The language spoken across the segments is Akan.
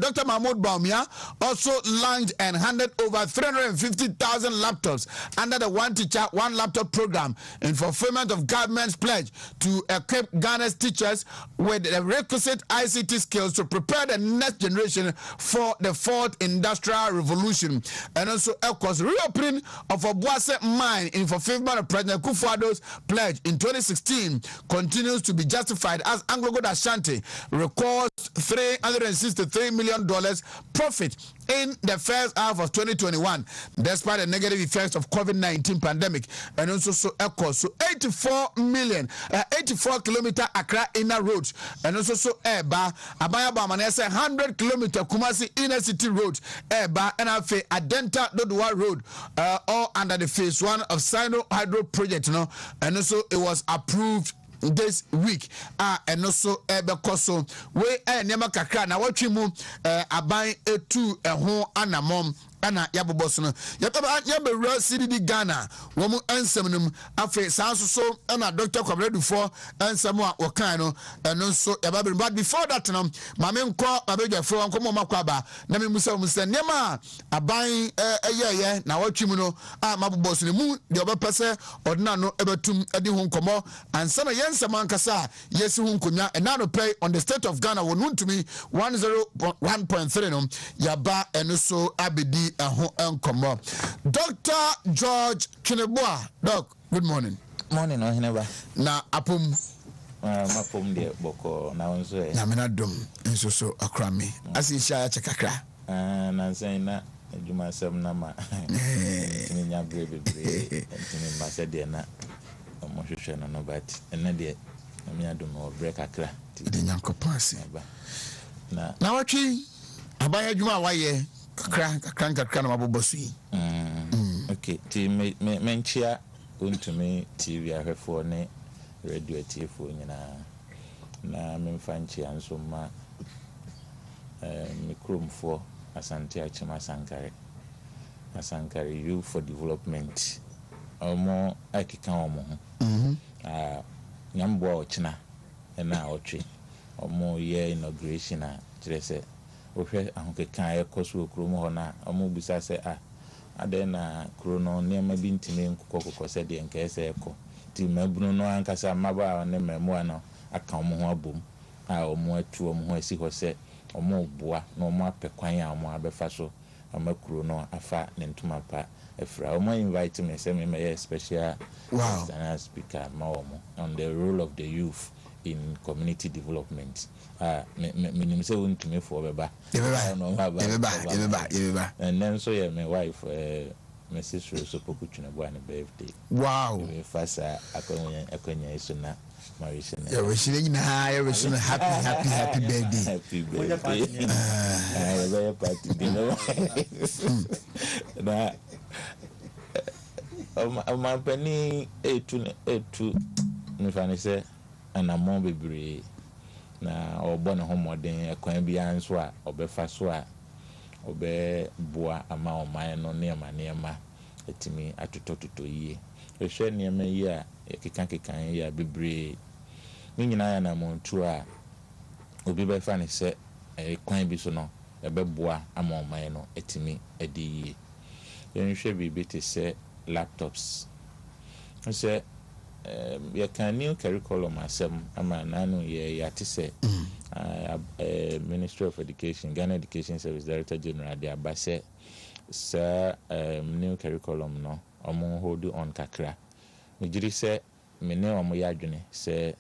Dr. Mahmoud Baumia also launched and handed over 350,000 laptops under the One Teacher, One Laptop program in fulfillment of government's pledge to equip Ghana's teachers with the requisite ICT skills to prepare the next generation for the fourth industrial revolution. And also, of course, reopening of Obuase mine in fulfillment of President Kufuor's pledge in 2016 continues to be justified as Anglo-Gold Ashanti records $363 million profit in the first half of 2021, despite the negative effects of COVID-19 pandemic. And also, so 84 kilometer Accra inner roads, and also so Eba Abaya Bamanese 100 kilometer Kumasi inner city road, Eba and Afe Adenta Dodua road, all under the phase 1 of Sino Hydro project, and also it was approved this week. And also Ebekoso we nyama kakra na watwi mu aban etu ho anamom ana yaboboso no yabewura CDD Ghana wo mu ansem num afi sanso so ana Dr. Kwabredu for ansem a wokan no eno so yababere. But before that no mame nko abedwafo nko makwaba na me musa nyama aban eyeye na watwi mu no maboboso mu de obepese odina no ebetum edi ho nkomo ansa na yensem ankasa yesi ho nkonya enano pay on the state of Ghana Wontumi 101.3 no yaba eno so abedi Dr. George Kineboa. Doc, good morning. Morning, Ohineba. Na apum. Mapum de boko na onzo e. Na mena dum nso so akra me. Asi sha chakakra. Na say na adwuma sam na ma. Tini nya brebe. Tini mbase de na omo hwehwe no but ena de na me adum o break akra. De nyankopon asi. Na watwi abaya adwuma waye. Kakra na mabobosu yi. Okay, ti menchia Wontumi TV ahwefo ne radio tifo nyina na memfanchi anso ma mikromfo asante achima sankare youth for development omo akika omo ho nyambo ochina na otwe omo ye inauguration a kirese ohwe ahokeka ekoso okromo ho na omo bisa se ade na krono niam bi ntime nkokoko se de nka ese eko ti mabunu no ankasa maba ne memu ano aka omo ho abom omo atu omo ho asi ho se omo boa na omo apekwan a omo abefa so amakuro no afa ne ntuma pa efra omo invite me say me special speaker ma omo on the role of the youth in community development. Me say Wontumi for beba. Beba. And then so yeah, my wife Mrs. Rosso Pokuchuna Buana birthday. Wow. Fasa akonya isuna Marisa. Yeah, we should happy birthday. Happy birthday. Very party, you know. Na my penny etu me say and a more bebre na obona homoden akwan bia nso a obefa so a obe boa ama oman no nema etimi atotototo yie ehwe nema yi a kekan yi a bebre ni nyina ya na montu a obi befa ne se kwan bi so no ebeboa ama oman no etimi edi yie yenhwe bibi te se laptops se you can new curriculum asem ama nanu ye yati se Ministry of Education, Ghana Education Service Director General de abase sa new curriculum no omo hold on kakra me jiri se me ne omo ya adwene se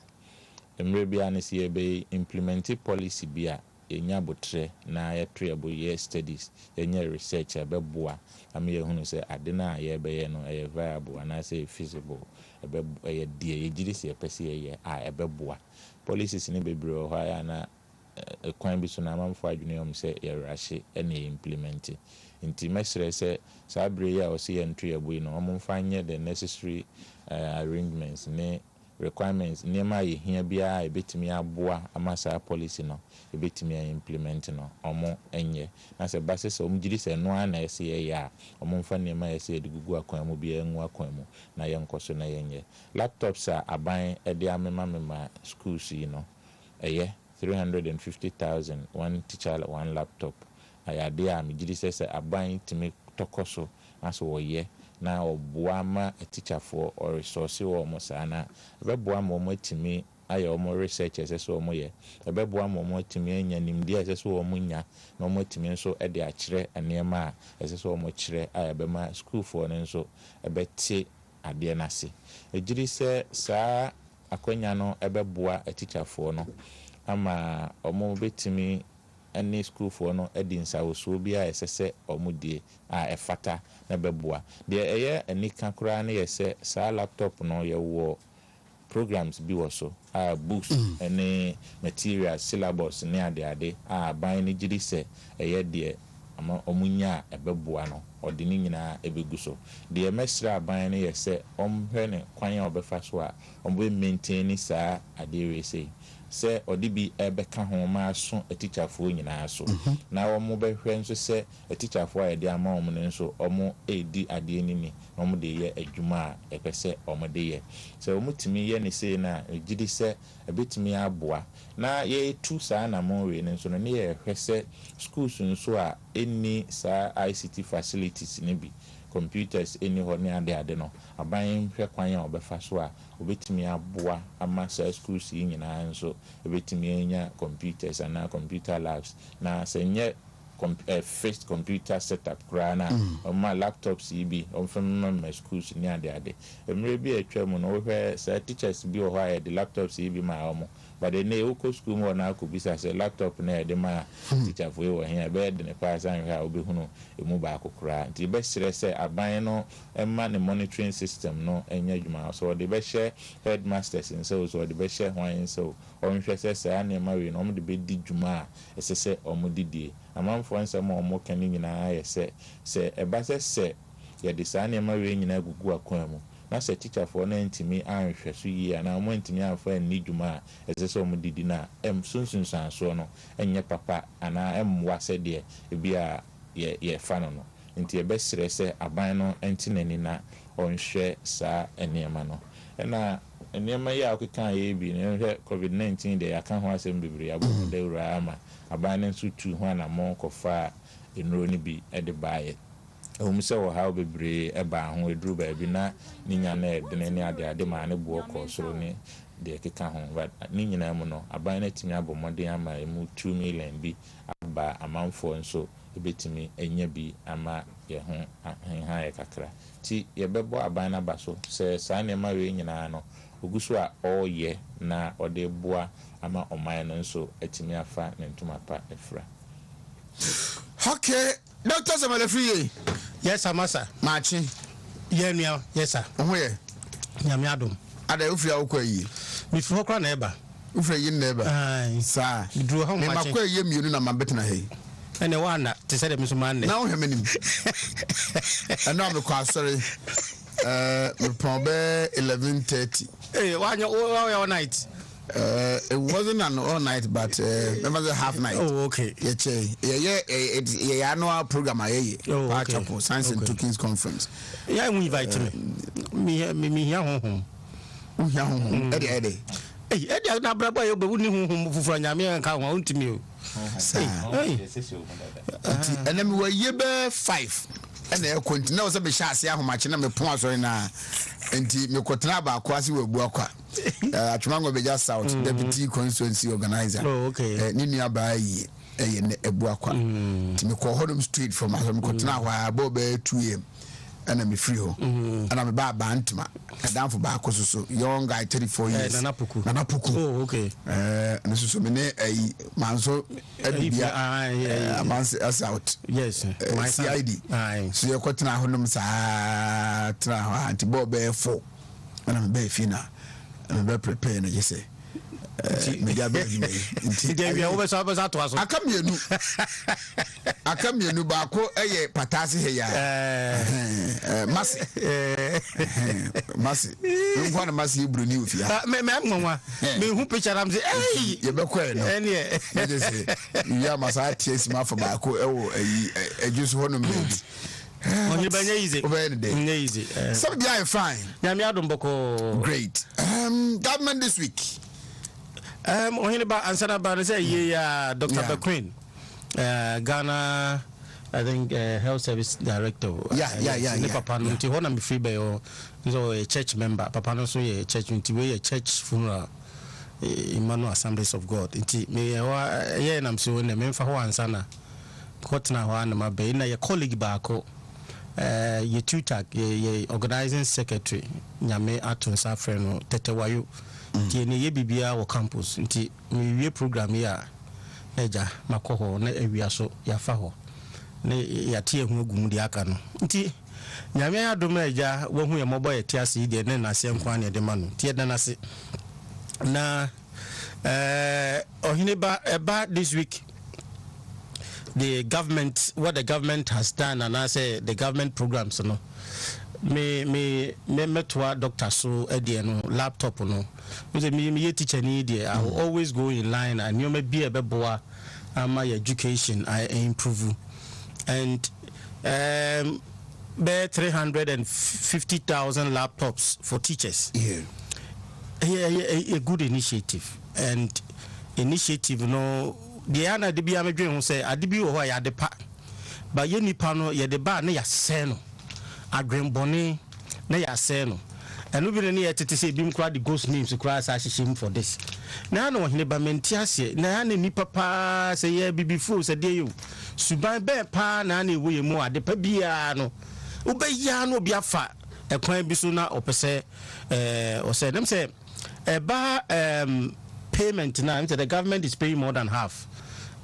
emre bia ne se be implement policy bia enya botre na ya treble year studies enya research abeboa am ye hunu se ade na ye be ye no e viable and say feasible ebe die jiri se pese ye ebeboa policies ni bebre ho ya na kwan bi so na amamfo adwene om se ye rahye ene implement nti mesre se sabre ya o se ye treble no omfa nye the necessary arrangements ne requirements nema ye hia bia ebetimi aboa amasa policy no ebetimi implement no omo enye na se basis om jiri se no ana ese ye ya omo mfa nema ese edugugu akwan mu bia enwu akwan mu na ye nkoso na yenye laptops a aban ede amema schools yi no eye 350,000 one teacher one laptop ayade a megidi sɛ aban timi tokoso aso woye na oboa ma teacher for or resource wo mo saa na beboa ma mo atimi ayɛ ɔmo research ɛsɛ sɛ ɔmo yɛ ɛbɛboa ma ɔmo atimi anya nimdeɛ ɛsɛ sɛ ɔmo nya na ɔmo atimi nso ɛde akyerɛ nneɛma a ɛsɛ sɛ ɔmo kyerɛ a ɛbɛma school for no nso ɛbɛte adeɛ n'ase ɛgyiri sɛ saa akwanya no ɛbɛboa teacher for no ama ɔmo betimi any school for no ɛde nsawosuo bi a ɛsɛ sɛ ɔmo die a ɛfata na bɛboa deɛ ɛyɛ anika koraa ne yɛ sɛ saa laptop no yɛwɔ programs bi wɔ so books any materials syllabus ne ade a ban ne gidi sɛ ɛyɛ deɛ ama ɔmunya ɛbɛboa no ɔde ne nyinaa ɛbɛgu so deɛ mɛsrɛ aban ne yɛ sɛ ɔmhwɛ ne kwan a ɔbɛfa so a ɔmbɛ maintain saa adeɛ wei sei sɛ ɔde bi ɛbɛka ho ma aso atichafoɔ nyinaa so na wɔn bɛhwɛ nso sɛ atichafoɔ a yɛde ama wɔn no nso wɔn edi adeɛ nini na wɔn de yɛ adwuma a ɛpɛ sɛ wɔn de yɛ sɛ wɔn tumi yɛ ne sei na gyidi sɛ ɛbɛtumi aboa na yɛtu saa namɔn wei no nso no ne yɛhwɛ sɛ schools nso a ɛnni saa ICT facilities ne bi computers any hɔ ne ade no aban hwɛ kwan a ɔbɛfa so a obetumi aboa ama saa schools yi nyinaa nso obetumi anya computers and computer labs na sɛ nyɛ first computer setup koraa na ɔma laptops yi bi ɔmfɛmma schools ne ade mmerɛ bi atwa mu no wohwɛ saa teachers bi wɔ hɔ a yɛde laptops yi bi ma ɔmo but then wokɔ school mu na akɔbisa sɛ laptop na yɛde ma teacher foɔ wɔ hɛ ɛbɛyɛ de ne paa san hwɛ a wobɛhunu ɛmu baako koraa nti bɛhyerɛ sɛ aban no ɛma ne monitoring system no ɛnyɛ adwuma so ɔde bɛhyɛ headmasters nso so ɔde bɛhyɛ hwan nso ɔnhwɛ sɛ saa nneɛma wei no ɔmo de bɛdi dwuma a ɛsɛ sɛ ɔmo didie amanfoɔ nsɛm a ɔmo ka ne nyinaa yɛ sɛ ɛba sɛ yɛde saa nneɛma wei nyinaa gugu akwan mu na sɛ teacher for no ntimi anhwɛ so yie ana ɔmo ntimi amfa nni dwuma a ɛsɛ sɛ ɔmo didi na sunsunsansoɔ no ɛnyɛ papa ana ɛmmoa sɛdeɛ ebi a yɛ fa no nti ɛbɛsrɛ sɛ aban no ɛnti n'ani na ɔnhwɛ saa nneɛma no ɛna nneɛma yi a ɔkeka yɛ bi no ɛhwɛ COVID-19 deɛ yɛaka ho asɛm bebree abɔ da wura ama aban no nso tu ho anamɔ kɔfa nnuro no bi ɛde baayɛ ɛwom sɛ wɔ ha bebree ɛbaa ho ɛduru baabi na ne nya na ɛdene ne ade ma ne boɔ kɔ soro ne deɛ keka ho but ne nyinaa mu no aban no atumi abɔ mmɔden ama ɛmu 2 million bi aba amanfoɔ nso ɛbɛtumi anya bi ama yɛ ho ha yɛ kakra nti yɛbɛbɔ aban no aba so sɛ saa nneɛma wei nyinaa no ogu so a ɔreyɛ na ɔde boa ama ɔman no nso atumi afa ne ntoma pa afira. Okay, Dr. Samalefriye. Yes, Amasa. Machi. Yeah, yes, sir. Where? Yamiadum. Ada ufia ukwayi. Before kra neighbor. Ufia yin neighbor. Sir. You drew how much? Me makwa ye mienu na mabetena he. Ene wana te say dem so man ne. Na wo hweme nim. Ana me kwa sorry. Me probably 11:30. Hey, why all night? It wasn't an all night, but it was a half night. Oh, okay. Yeah, annual program. Okay. Science and Tukins Conference. Yeah, we invite me. Eddie. Hey, Eddie, na brabo yo be wuni hu fufura nyame nka ho ntimi o. And then we were year 5. And they continue to be shasty ahomache na me pon asori na enti me kotena ba akwase we bu akwa atwango be just south deputy constituency organizer. Oh, okay. Ni nua ba yi ne ebu akwa enti me ko hodom street from me kotena ho abo be 2am and me free ho and me ba bantuma down for ba so young guy 34 years nanapuku. Oh, okay. And so me ne manso edibia amanse as out. Yes, my CID. So you kotena honum sa tra ho anti bo be 4 and me be fina and be prepare na say media be me nti we over so to aso akamienu ba ko eye patase he ya masi ngwa na masi ibru ni ofia me nwa me hu picture am say eh ye be kwa no ene me dey say ya masa ties ma for ba ko ewo ajusu hono me onye banya easy something I fine nyame adom boko great government this week Ohini ba ansana ba say Dr. Bequin, Ghana, I think health service director. Yeah. Papa no ti hona me free by so a church member. Papa no so a church a church funeral. Emmanuel Assemblies of God. Nti me ye nam so na me mfa ho ansana. Kotna ho na mabe na ye colleague baako. Ye tutor ye organizing secretary nyame atonsa frɛ no tetewayo. Nti ne ye bibia wo campus. Nti me wie program ya eja makoho na awia so ya fa ho. Ne yate ehu agum di aka no nti nyame adom eja wo hu ye mobo ye tiase de ne nase nkwa ne de ma no tie de nase na ohine ba eba this week the government what the government has done and I say the government programs no me metwa doctor so e no laptop no me teacher ni de I will always go in line and you may be a beboa my education I improve and 350,000 laptops for teachers. A good initiative and initiative no the ana de bia medwen ho say adebi wo ya de pa ba ye nipa no ye de ba na ya se no adwenbone na ya se no enu bi ne ye tete say bim kra the ghost names kra sa hihim for this na no hene ba menti ase na ya ne nipa pa say ye bibifo say de you suban be pa na na ewo ye mu ade pa bia no ubeya no bia fa ekwan bi so na opese o say dem say ba payment now the government is paying more than half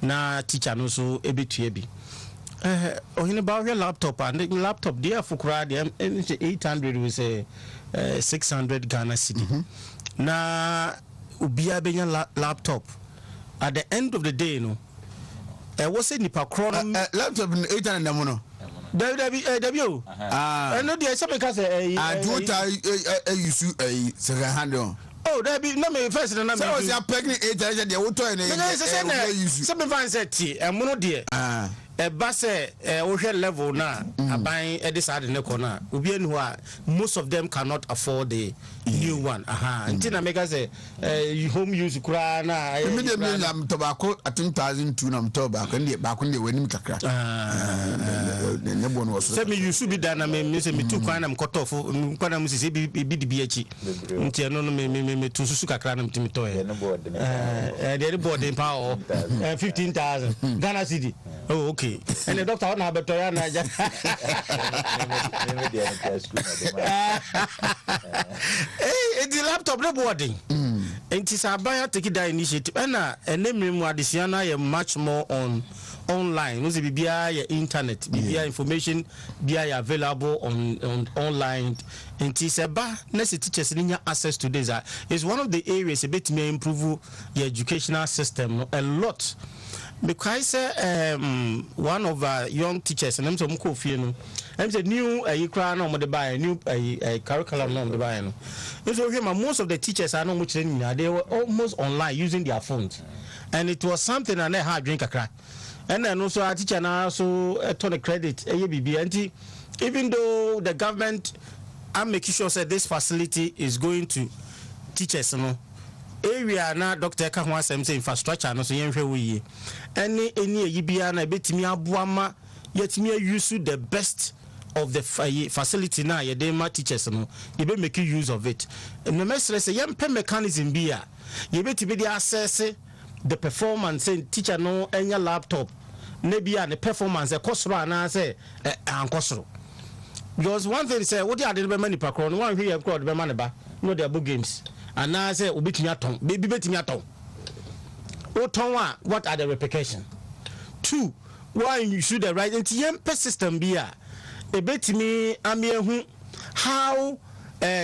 na teacher no so ebetue bi ohine ba your laptop and the laptop there for kra there 800 we say 600 Ghana cedi na ubia benya laptop at the end of the day no was say nipa kro laptop 800 na mo no w no dey say because total use 700. Oh, that be no me first na me. So was your pregnant 800 dey woto e na say me fan say ti e mo no dey. Ba say wo hwe level na aban e dey side ne corner. Obi enu a most of them cannot afford the new one. Until na make say home use kura na me dey me am tobacco at 2002 na tobacco ndey ba ko ndey wenim kakra. Ne bo no so. Say me use bi da na me say me tu kwan na mkotofo kwan na musisi bi di bi achi. Nti no me tu susu kakra na mtimi toye. The board in power 15,000 Ghana cedi. Oh, okay. And the doctor na beto ya na ja. The laptop no boarding. And it's about taking that initiative. And name additional you much more on online. No be via internet, via information via available on online. And it's about next teachers need access to this. It's one of the areas a bit may improve the educational system a lot. Because one of our young teachers and I'm so mukofie I'm say new ikra na mo buy new curriculum na mo buy no. So most of the teachers are not much training. They were almost online using their phones. And it was something and they had drink a crack. And then also our teacher now so ton of credit even though the government I'm making sure that this facility is going to teachers no area na doctor ka ho asem say infrastructure no so yenhwe wo yi any yibia na betimi aboama yetimi use the best of the facility na ye dey ma teachers no you be make use of it no mesre say yempe mechanism bia ye betimi dey assess the performance in teacher no enya laptop na bia the performance e kosoro na say ankosoro because one thing say what dey be mani pakro no one hwe ye kro dey be mani ba no dey book games and now say obetimi aton baby betimi aton oton wa what are the repercussions? 2 why you should the right into yempe system bia ebetimi amiehu how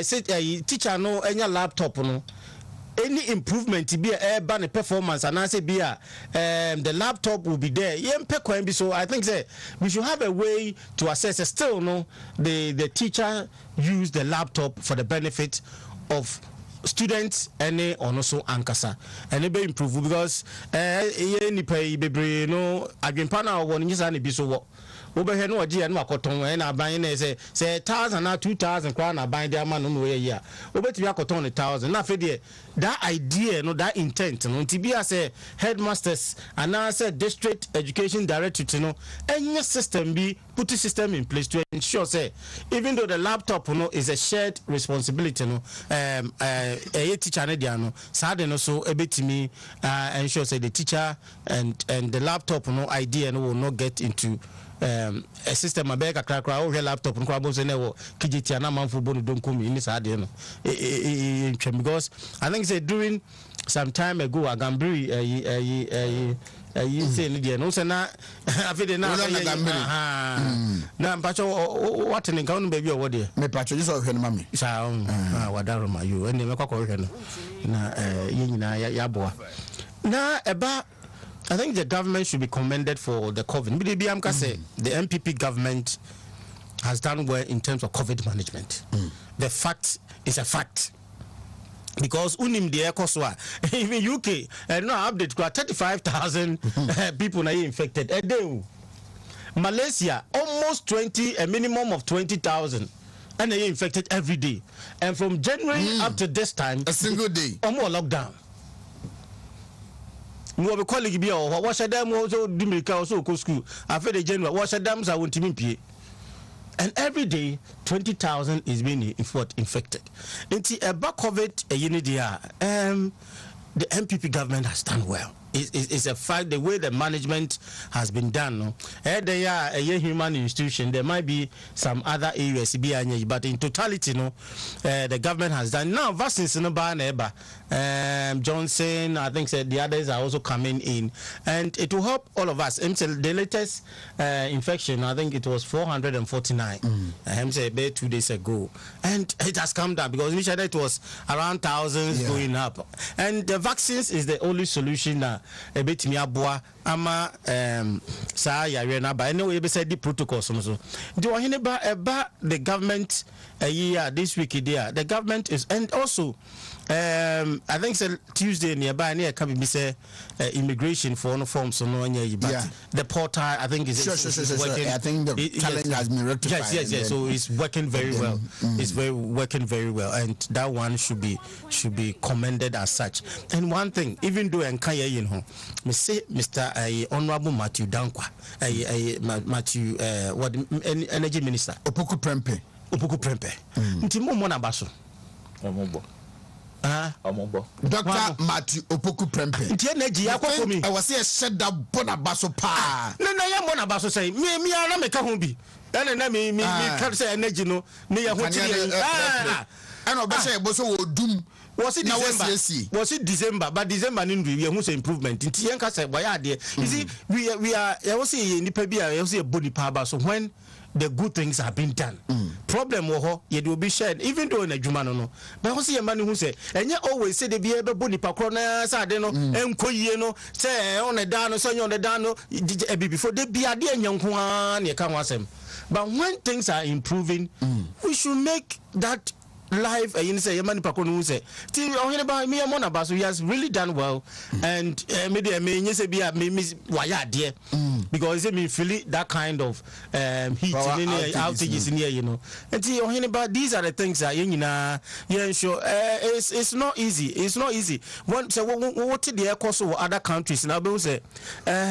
say teacher no enya laptop no any improvement be ban the performance and I say the laptop will be there yempe kwan bi so I think say we should have a way to assess still no the teacher use the laptop for the benefit of students any also ankasa and be improve because any pay bebre no adwempa na won nyisa na bi so wo obehwe no oje na akoton na aban na say 1000 na 2000 kwa na aban de ama no no ye ya obetimi akoton 1000 na afede that idea no that intent no ntibi as headmasters and now say district education directorate no any system be put a system in place to ensure say even though the laptop no is a shared responsibility no a teacher na dia no sad no so ebetimi ensure say the teacher and the laptop no idea no will not get into a system abeka krakra o laptop no kwa bonse na wo kijiti na manfo bonu don komi ni sad no because I think say during some time ago Agambri you say no say na afide na na mpacho what in count baby or there me pacho just o hwe no mami sa wadaro ma you ene me kwakọ hwe no na ynyina ya boa na eba I think the government should be commended for the COVID. The MPP government has done well in terms of COVID management. The fact is a fact. Because unim the ekoswa even UK no update 35,000 people na infected a day. Malaysia almost 20, a minimum of 20,000 and they infected every day. And from January up to this time, a single day, or more lockdown. We have a colleague be or wash a dam also Dimika also go school. After the January, wash a dams I want to be. And every day 20,000 is being infected. Into a back of it a unity the MPP government has done well. It's a fact the way the management has been done. No? They are a human institution. There might be some other areas, but in totality, no, the government has done. Now, vaccines in the Johnson, I think the others are also coming in, and it will help all of us. The latest infection, I think it was 449. About 2 days ago, and it has come down because initially it was around thousands going up, and the vaccines is the only solution now. A bit me aboa ama sa yare na ba anyway be said the protocols so do eba the government this week there the government is and also I think it's Tuesday nearby near can be say immigration for no forms no but the portal I think is working. I think the challenge has been rectified. Yes. So it's working very well. It's working very well, and that one should be commended as such. And one thing, even though Nkaya me say Mr. Honorable Matthew Dankwa, Matthew what energy minister Opoku Prempe. Ntimo mona baso. Dr. Matthew Opoku Prempe. I was here said that Bonabaso pa. No, ya Bonabaso say me ana me ka ho bi. Na me ka say energy no me ya ho tiri. And obese eboso wo dum. Was it December? But December we have improvement. In Tianka said, why are there? You see, we are also in the Pabia, also a body power. So when the good things have been done, problem it will be shared, even though in a Jumano. But also a man who say, and you always say the be able body pacrona, Sadeno, and Koyeno, say on a dano, son on the dano, before they be a dear young one, you can't watch them. But when things are improving, we should make that live you say Yamani Pakonu who say about me among us he has really done well and media may say be a miss why dear because it mean feel that kind of heat in outages in here and about these are the things that sure it's not easy one so what the course of other countries now say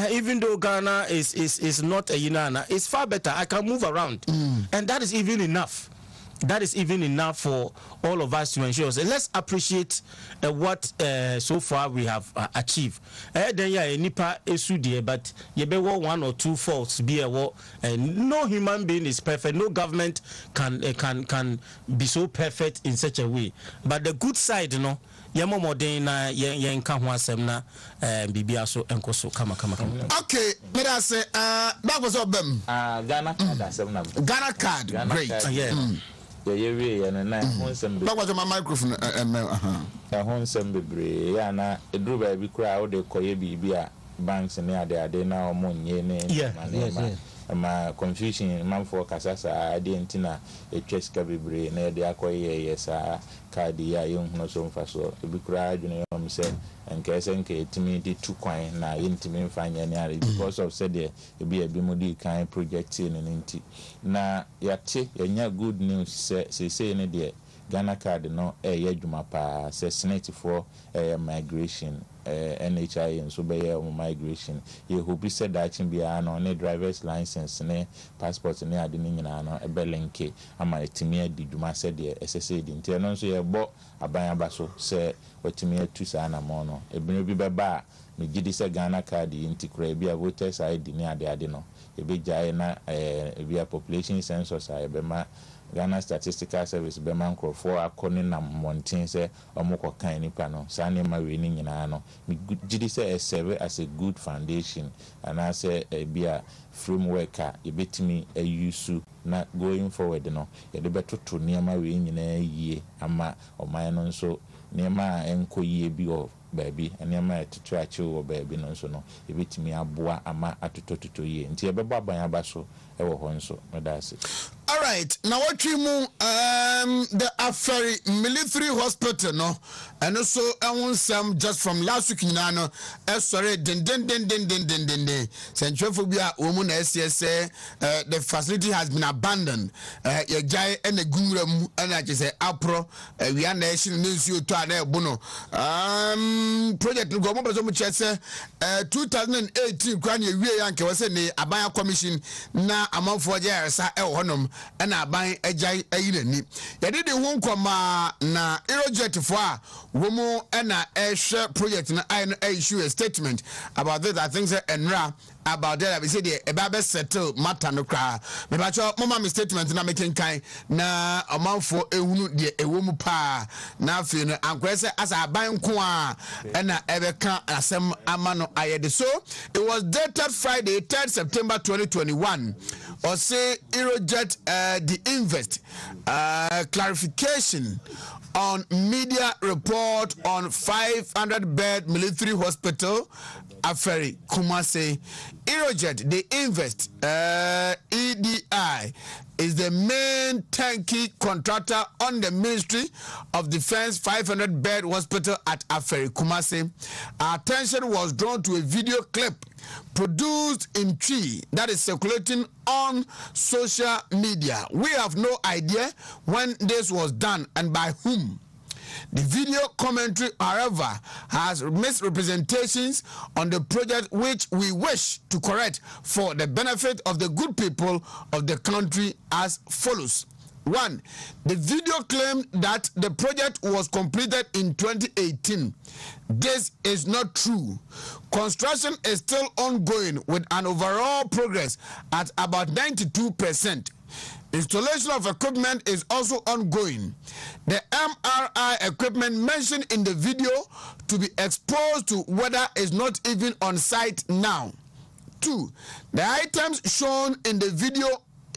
even though Ghana is not a Unana it's far better I can move around and that is even enough. That is even enough for all of us to ensure. So let's appreciate what so far we have achieved. Then nipa esu there, but you be one or two faults be no human being is perfect. No government can be so perfect in such a way. But the good side, yamo modern na yenka ho asem na bibia so enkoso kama. Okay, let us say that was obem. Ghana card asem na. Ghana card. Great. That was my microphone. Honsem bebre ya na eduru ba bi kura o de koye bibia banks ne ade na omo nye ne ma confusion manfo kasasa ade ntina etwa sika bebre na de akoye yesa card ya yehunu so mfaso ebi kura adwene yom se nke etimi di tu kwan na yentimi mfanya ne are because of said ebi modi kan project ne nti na yate yanya good news say ne de Ghana card no ye adwuma pa se senate for migration NHI and so be migration ye hope said that bia no ne driver's license ne passport ne ade ne nyina no e be linke ama etimi adi dwuma said the SSA di nti no so ye bo aban aba so se watimi atu sa na mo no ebino bi beba me gidi se Ghana card nti kura bia voters ID ne ade no e be jae na bia population census a e be ma Ghana Statistical Service be man for akoni na montin se omoko kan nipa no sa ne ma we ni nyina no me gidi se serve as a good foundation and I say bia framework a ebetimi use na going forward no ye de betoto niama we nyina yie ama oman no nso niama enko yie bi o baby niama etutu achi o baby no nso no ebetimi aboa ama atotototo yie nti ebebo aban aba so e wo ho nso no that's it. All right, now what we move the Aferi military hospital no and also some just from last week no sorry den Centrophobia woman SCSA the facility has been abandoned ye jai and the gumram and I just say apro we are nation news you to bono project go mo so much say 2018 kwan ye wie yanke was say abaya commission na amanfo je ersa e honom and aban ejai ayinani ye did the won koma na Aerojet for a woman and a share project na I issue a statement about this. I think say enra about that we say the eba settle matter no kra me ba cho mama me statement na making kind na amanfo ehunu de ewomu pa na afi no ankwese as aban ko a na ebeka asem amano ayede. So it was dated Friday 3rd September 2021 or say Aerojet the invest clarification on media report on 500-bed military hospital Aferi Kumasi. Aerojet, the invest EDI is the main turnkey contractor on the Ministry of Defense 500-bed hospital at Aferi Kumasi. Our attention was drawn to a video clip produced in Chi that is circulating on social media. We have no idea when this was done and by whom. The video commentary, however, has misrepresentations on the project which we wish to correct for the benefit of the good people of the country as follows. 1. The video claimed that the project was completed in 2018. This is not true. Construction is still ongoing with an overall progress at about 92%. Installation of equipment is also ongoing. The MRI equipment mentioned in the video to be exposed to weather is not even on site now. 2. The items shown in the video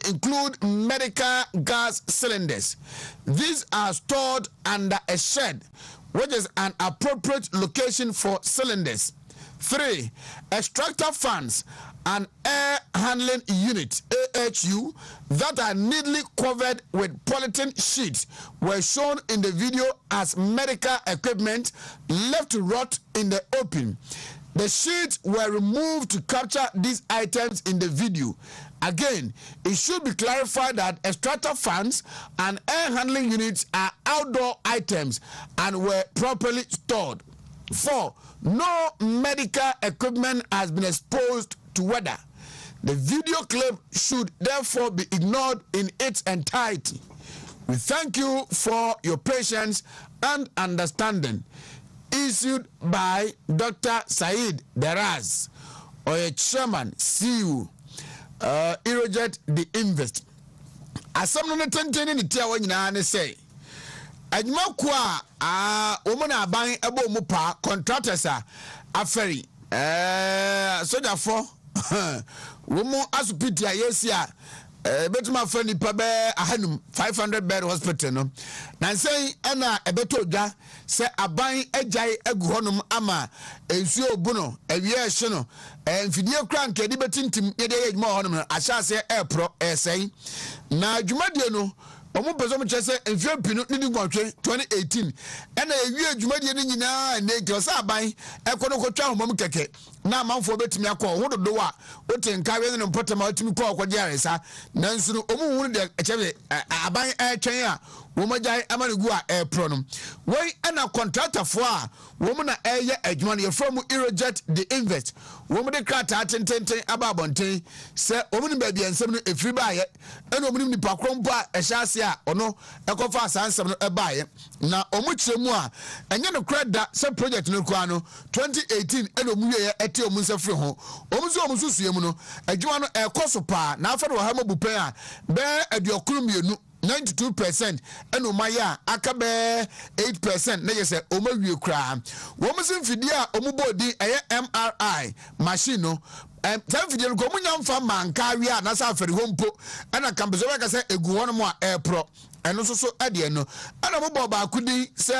include medical gas cylinders. These are stored under a shed, which is an appropriate location for cylinders. 3. Extractor fans and air handling unit AHU that are neatly covered with polythene sheets were shown in the video as medical equipment left to rot in the open. The sheets were removed to capture these items in the video. Again, it should be clarified that extractor fans and air handling units are outdoor items and were properly stored. 4. No medical equipment has been exposed to weather. The video clip should therefore be ignored in its entirety. We thank you for your patience and understanding. Issued by Dr. Said Deraz, or a chairman, CEO, Aerojet the Invest. As some of the 10 in the tier say, adwuma ko a woman are buying a mupa contractors are Aferi soja for woman asupitia yesia betuma fa nipa be ahanum 500 bed hospital no na say ana ebeto dwa se aban agyae agu honum ama ensuo obu no awie ehye no mfidie kra nke di betintim ye de yedma honum no ahyase epro esei na adwumadie no omo peso mo chese enfie pinu ni gwatwe 2018 ena ewie adwumadie ni nyina na eke osa aban ekono kotwa homom keke na amanfo betimi akọ hododo a otenka we ne mpotama otimi kọ okọ diaresa nanso no omo hunu de echebe aban etwen a wo magyan amanugu a epro no we ena contractor fo a wo na eye adwuma no ye from Irojet the invest wo de krata tententen ababonten se omo ni ba bia nsem no efiri ba ye ena omo ni nipa krompo a ehya a ono ekofa asansem no ebaye na omo kiremu a enye no kreda se project no kwa no 2018 ena omo ye ete omo nsafiri ho omo susue mu no adwuma no ekoso pa na afa no ha mabupen a be aduokuru mienu 92% ena omaya aka be 8% na yese omawie kra wo musin fidie a omubodi eye MRI machine no time fidie no ko munya mfa manka wi a na sa aferi hompo ena kambezo we ka se egu hono mo a airpro eno so ade no ana mo bo ba kudi se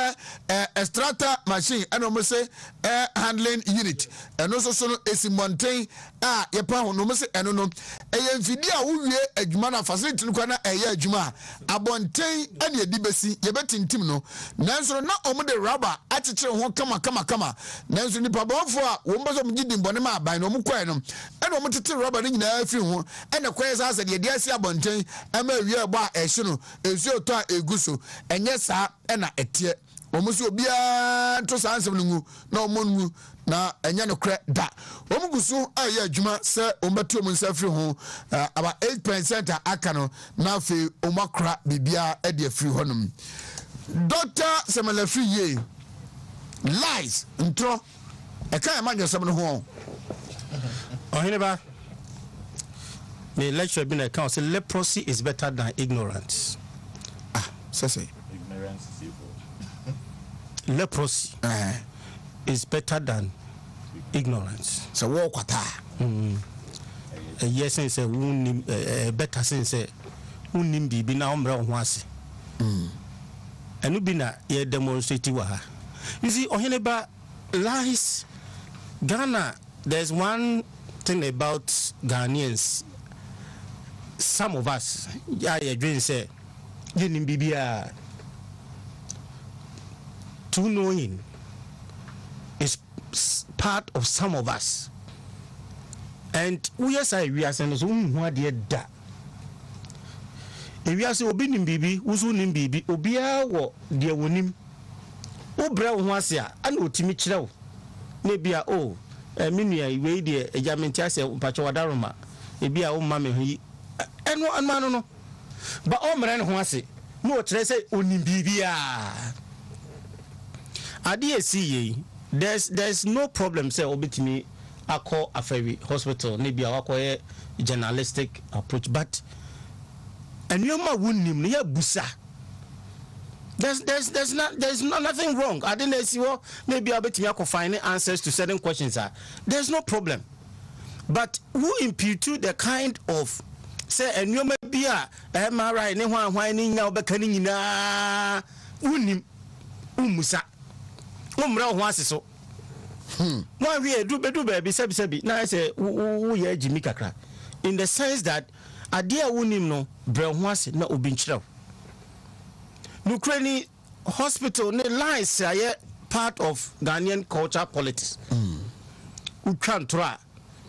extractor machine eno mo se air handling unit eno so no esi mountain a ye pa ho no mo se eno no eye mfidi a wo wie adwuma na facility no kwa na eye adwuma abonten ene edi besi ye betintim no nanso na omo de rubber achichire ho kama nanso ni pa bonfo a wo mbozo mgidi mbone ma aban no mo kwa no ene omo tete rubber ni nyina afiri ho ene kwa sa sa de dia si abonten ama wie egbo a ehye no esu oto a eguso enye sa ena etie omuso obia to sa ansem ngu na omongu na enye no kre da omugusu aye adwuma se ombeto omu nsafiri ho about 8% aka no na fe omakra bibia e de afiri honum Dr. Semelefi ye lies ntro e kan manyo sem no ho Ohineba the lecture been account say leprosy is better than ignorance. Say ignorance is evil. Leprosy is better than ignorance. So walk kwata. Yes, say unim better say unim bibi na omra ho ase. Enu bi na ye demonstrate wa ha. You see Ohineba lies Ghana, there's one thing about Ghanaians. Some of us you dream say yenim bibia to knowing is part of some of us, and we are saying so what they da if we are say obi nim bibi wusu nim bibi obia wo de wonim obra wo ase a ana otimi kirew na bia o menua we de ejamenti ase pacho wadaroma e bia o ma me hu eno anmanu no ba o mre ne ho ase no o tere say onim bibia ade esi ye there's no problem say obetimi akọ afewi hospital ne bia akọ journalistic approach, but enyoma wunim ne ya busa there's nothing wrong. I didn't see what maybe obetimi akọ find answers to certain questions. There's no problem, but who impute the kind of say enyoma bia MRI ne hwan ne nya obeka ne nyina unim umusa umra ho aseso no we do baby sebi na say wo ye jimi kakra in the sense that adia wunim no bre ho ase na obi nkyerɛw Ukraine hospital ne lies are part of Ghanaian culture politics. Utwantra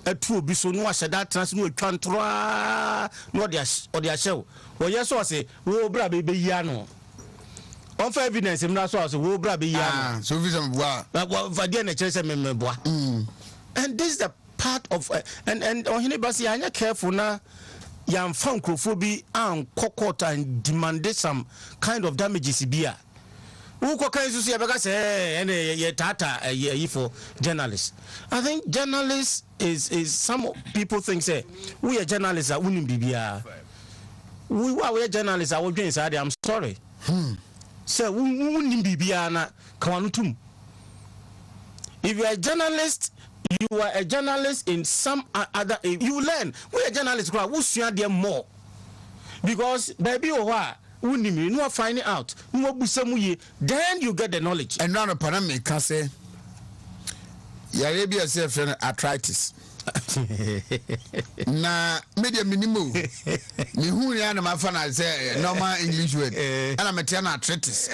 atu obi so no ahyeda trans no utwantra no de ahyew wo yeso say wo bra be yi ano on for evidence mna so as wo bra be yi ano so visa boa va dia na chere me boa and this is the part of and ohine basi anya careful na yam fan crofobia and court and demanded some kind of damages bia who can you see because any tata for journalists. I think journalists is some people think say we are journalists are winning bibia we are journalists are doing say I'm sorry say winning bibia na kawanutum. If you are a journalist, you are a journalist in some other. You learn. We are journalists. We sua them more. because baby owa unimi no find it out no busamu ye, then you get the knowledge. And now the pandemic can say Arabia say friend arthritis. Na media minimum me hu ya na mafana say normal English word ana metiana arthritis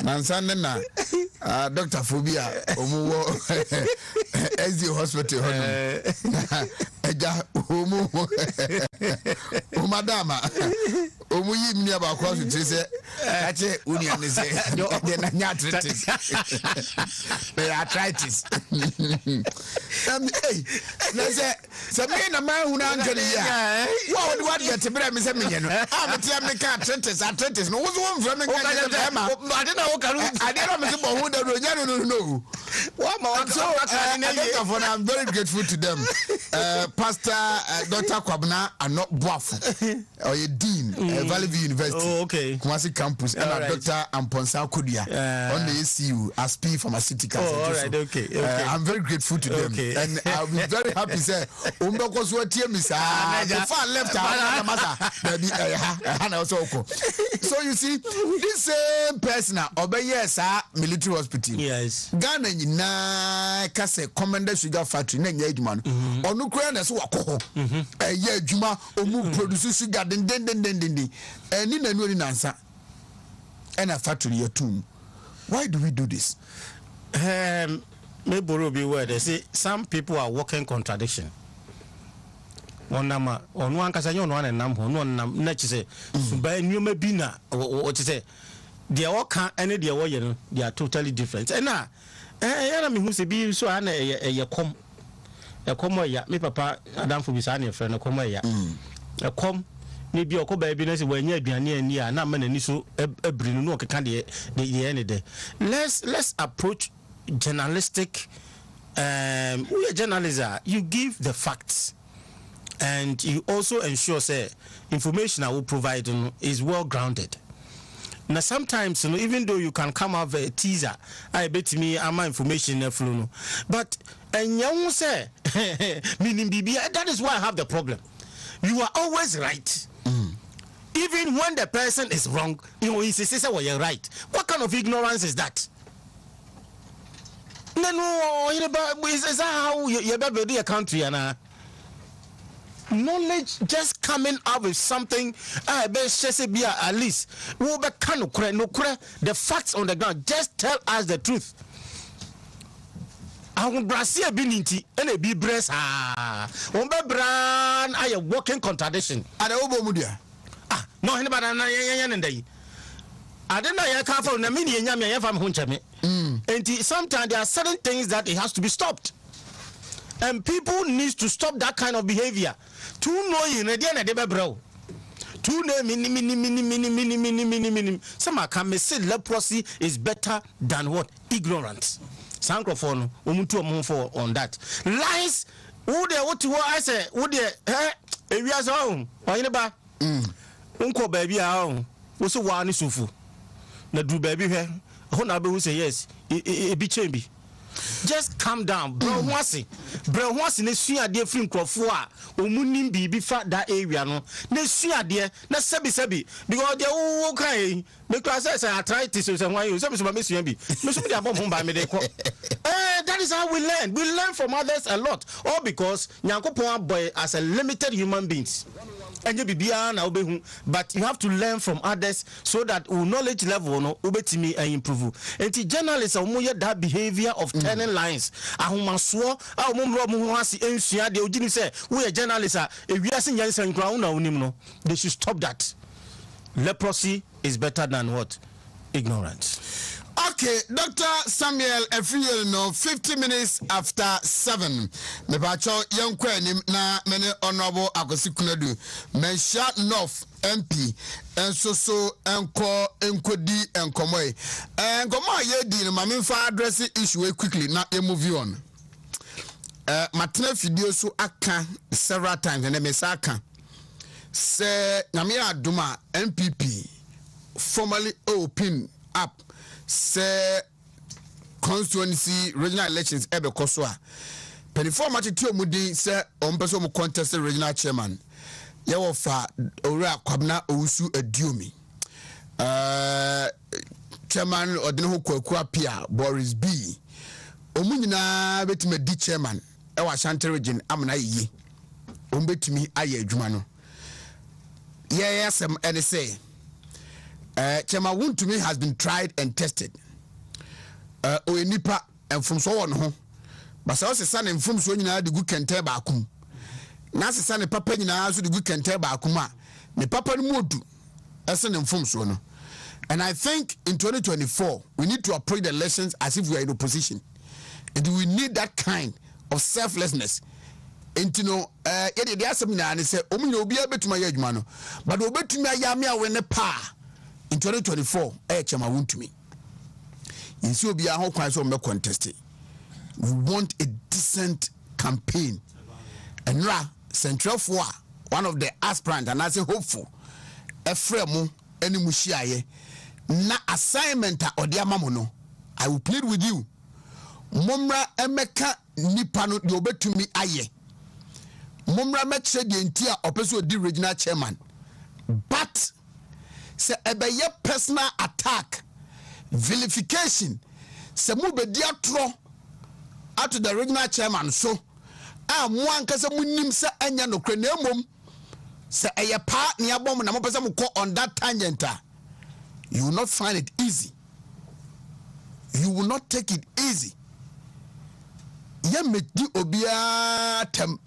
nansande na Dr. Phobia omuwo SD hospital hono eja omu o madama omu yi mni aba kwa so tiri se ache unia ne se de na nya arthritis be arthritis hey se me na ma hu na ngani ya what get bre me se me no am me ka arthritis no wo zo mfra me ngani ma ade na wo ka ade na me se bo hu da no nya no what ma so I'm very grateful to them. Pastor Dr. Kwabna are not Boafo or a dean Valley View University. Oh, okay. Kumasi campus and right. Dr. Amponsa Kodia on the ACU as P pharmaceutical. Oh, all right, okay. I'm very grateful to them, and I'll be very happy. Say, Umbako Swatia Misa, far left so you see, this same person obey yes, military hospital. Yes. Ghana na kase commander sugar factory na nya eduma no onu kura na so wakọ ya eduma omu produce sugar den eni na nu ni nansa ena factory yatum. Why do we do this? Me borrow be word. They say some people are walking contradiction. Onama onu ankasa nyo no nam ho no nam na chise suba nyoma bi na o chise they all can any they wo ye no they are totally different. Na na me hu se bi so ana ye kom ya me papa adamfo bi sa na friend kom ya kom ni bi okoba bi na se wanya aduane ani a na ma na ni so ebri no okeka de ye de. Let's approach journalistic we are journalists, you give the facts and you also ensure say information I will provide is well grounded. Now sometimes even though you can come up with a teaser, I bet me my information flow, but and you say meaning BB, that is why I have the problem. You are always right. Even when the person is wrong, he says well you're right. What kind of ignorance is that? No, is that how you build a country and knowledge just coming out with something at least the facts on the ground. Just tell us the truth. I want Brazil ability and a be breast brand I a walking contradiction. No anybody I don't know you can't find a mini and sometimes there are certain things that it has to be stopped. And people need to stop that kind of behavior. To know you know bro. To know mini. Some can say leprosy is better than what? Ignorance. Sankophone umutu on that. Lies who they what to I say who they if you are home or in ba unko baby home also one sufu na do baby here who say yes it be chambi. Just calm down, bro. Once ne sua de free nkrofo a omunim bibi fa that area no ne sua de na sebi because they wo kai me class say arthritis so why you sebi so me sua bi me so be abom ho ba me de ko that is how we learn from others a lot, all because nyankopon boy as a limited human beings. But you have to learn from others so that our knowledge level no ubetimi improve. And the journalists are more that behavior of turning lines. Ahomaso a omumro mu hasi ensua de ogini say we are journalists if we are saying yansan kra una unim no, they should stop that. Leprosy is better than what? Ignorance. Okay, Dr. Samuel Efriel no 50 minutes after 7. Me bacho yonkweni na mene honorable Agosikunadu. Mensha North MP enso enkodi enkomoy. Enkomoy ye di no mamimfa address issue quickly na e move on. Matena video so aka several times and me aka. Se nyame aduma NPP formally open up say constituency regional elections ebe koso a penifo matiti omudi say ompeso mu contest regional chairman Yawofa Ora Kwabna Owusu Adiomi. Chairman Odino Kwakwa Pia Boris B. Omunyina betime di chairman e wa Ashanti region amna yi. Ombetimi aye adwuma no. Yesem and say Chairman Wontumi has been tried and tested. Oyenipa and from so on ho. But so son and from so nyina de gu kente ba akum. Na se son papa nyina so de gu kente ba akuma. Ne papa no modu esen and from so no. And I think in 2024 we need to approach the elections as if we are in opposition. And we need that kind of selflessness. And you know, there are some and say, "Oh, you be able to my adwuma no, but obetumi ayame awene pa in 2024. Chama Wontumi. In so be a how kwan so me contest. We want a decent campaign. And ra Central for one of the aspirant and as a hopeful, Efremu eni mushiaye na assignment or the amamono. I will plead with you. Mumra emeka nipa no de obetumi aye. Mumra meche de entia opeso di regional chairman. But se ebeye personal attack, vilification, se mu be dia tro out the regional chairman so mo ankasa munim se anya no kre na emom se eye pa ne abom na mo pese mo on that tangent. You will not find it easy. You will not take it easy. Ye me di obia tem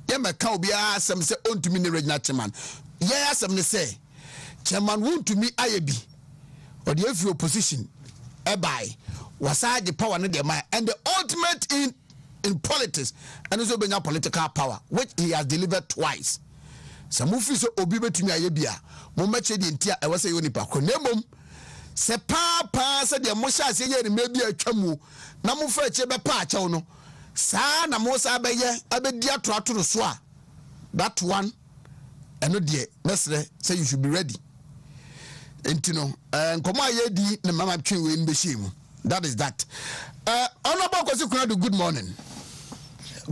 ye me ka obia asem se ontumi ne regional chairman ye asem ne say chairman wontumi ayebi or the every opposition by wasa the power ne the man and the ultimate in politics and also benya political power which he has delivered twice. Some mufi so obi betumi ayebi a mo meche di ntia e wasa yoni pa konemom se pa se de mo sha se ye ne mebi atwamu na mo fa eche be pa achew no sa na mo sa beye abedi ato so a that one eno de mesre say you should be ready entino nkomo ayedi ne mama twen we nbe mu. That is that. Honorable Kwasi, good morning.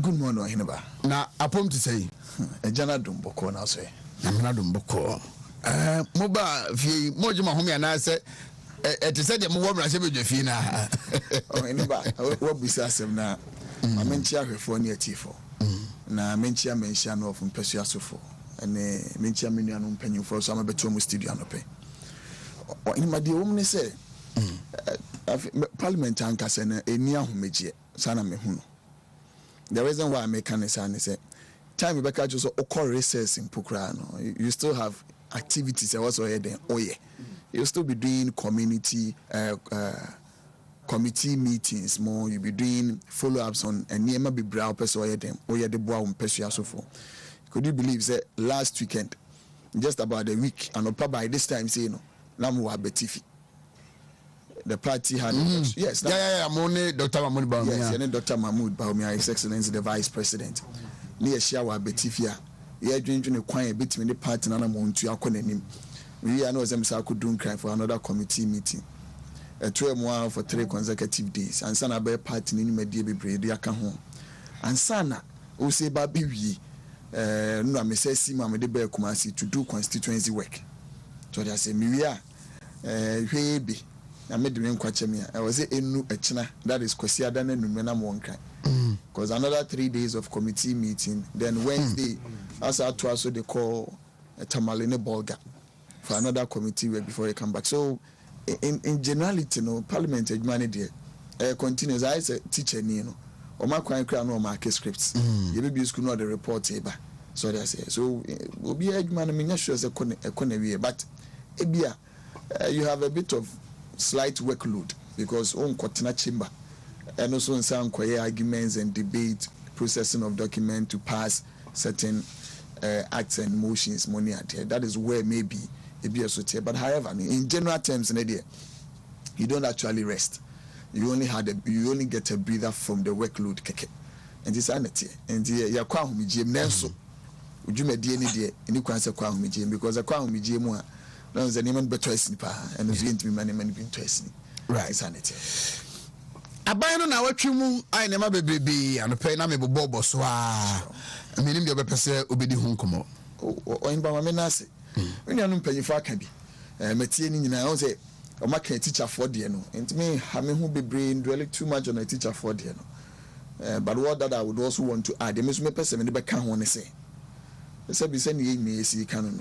Good morning, Hinaba. Na apom to say a jana dumboko na say amna dumboko moba fi mojuma homi ana say it said the mo wobra se be fi na o Hinaba wo bisa asem na amenchi ahwefo ne atifo na menchi amenhia no of mpesu asofo ene menchi amenu anu mpanyimfo so amabeto mu studio no pe o Hinaba de wo mne say parliament ankasa na eni ahomegie sana me hu no. The reason why I make an answer is time back just occur recess in Pukrano. You still have activities also here then. Oh yeah. You'll still be doing community committee meetings more, you'll be doing follow-ups on and near be brow person here then. Oh yeah, the boy person so for. Could you believe that last weekend, just about a week, and by this time say no, Namu Betifi. The party had yes, Dr. Mahmoud Baumia. Yes, and Dr. Mahmoud Baumia, His Excellency the Vice President. Near Shawa Betifia, we are drinking a quiet between the party and Montu Akonim. We are no Zemsa could do crime for another committee meeting. A 12 more for 3 consecutive days, and Sana Bear party in Media Bredia home. And Sana, who say Babi, no, I may say Sima de Bear Kumasi to do constituency work. So they say, Miria, Baby. I made the name Kwachemia. I was a new Echna, that is Kwasiada and Numena Monka. Because another 3 days of committee meeting, then Wednesday, as I to also they call a Tamaline Bolga for another committee work before they come back. So, in generality, no parliament money there continues. I say teacher, you know, or my crime crown or market scripts. You maybe school not the report, so they say. So, we'll be a man, I mean, sure as a economy, but you have a bit of slight workload because on Kotina chamber and also in some quiet arguments and debate, processing of documents to pass certain acts and motions money at here. That is where maybe it be a. But however, in general terms, in idea, you don't actually rest. You only get a breather from the workload keke. And this anity and the kwa humijim nenso. Ujume die ni die ni kwanse kwa humijim because the kwa humijim mo no the name better and it's going to be many been twice. Right, sanity. Abayano na watwimu ai nema bebrebe anope na mebobo so a menim de obepese obedi hu nkomo. in Bamamenase. When you're not paying for Kabi, Metian in I say, or my teacher for the no, and me, having who be brain dwelling too much on a teacher for the no. But what that I would also want to add, the Miss person in the back can't want to say. The said, be sending me a see canon,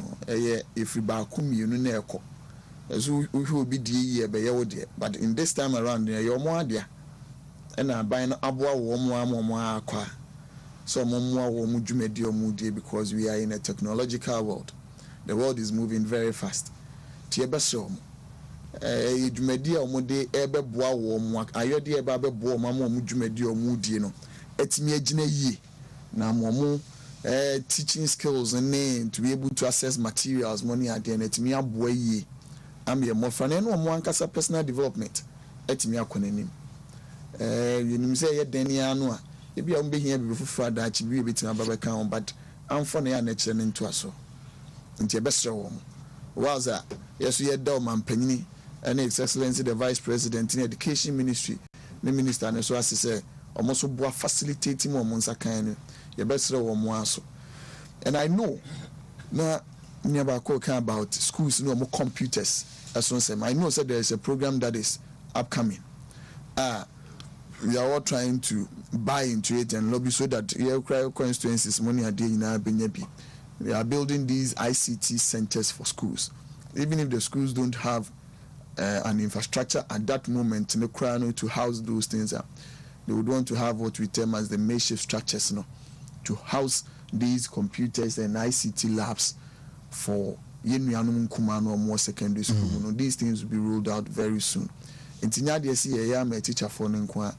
if we back whom you know, as we will be dear by your dear, but in this time around, you're more dear. And I buy an abwa more qua. So more because we are in a technological world. The world is moving very fast. Tiebasom. Jumedia mode ebe boa wo ayode eba be boa mama mu jumedia omudie no. Etimi agina yi. Na mo teaching skills and to be able to access materials money at the end etimi aboa yi. Am ye mo frane no mo ankasa personal development. Etimi akonanim. You nim say ye deni anu a ebi a mbe hia bi fufu ada chi bi betima baba kan but amfo na ya na kire ne nto aso nti ebesre wo waza yeso ye da o mampanyini and His Excellency the Vice President in Education Ministry the minister na so asese omo so boa facilitating mo nsa kan no ye besre wo mo aso and I know na never talk about schools no more computers as one say I know said there is a program that is upcoming we are all trying to buy into it and lobby so that your constituencies money are there in our Benyabi. We are building these ICT centers for schools. Even if the schools don't have an infrastructure at that moment, no crown to house those things up. They would want to have what we term as the makeshift structures, to house these computers and ICT labs for Yenuanum Kumano or more secondary school. These things will be rolled out very soon. In Tinyadi, I am a teacher for Nkwa.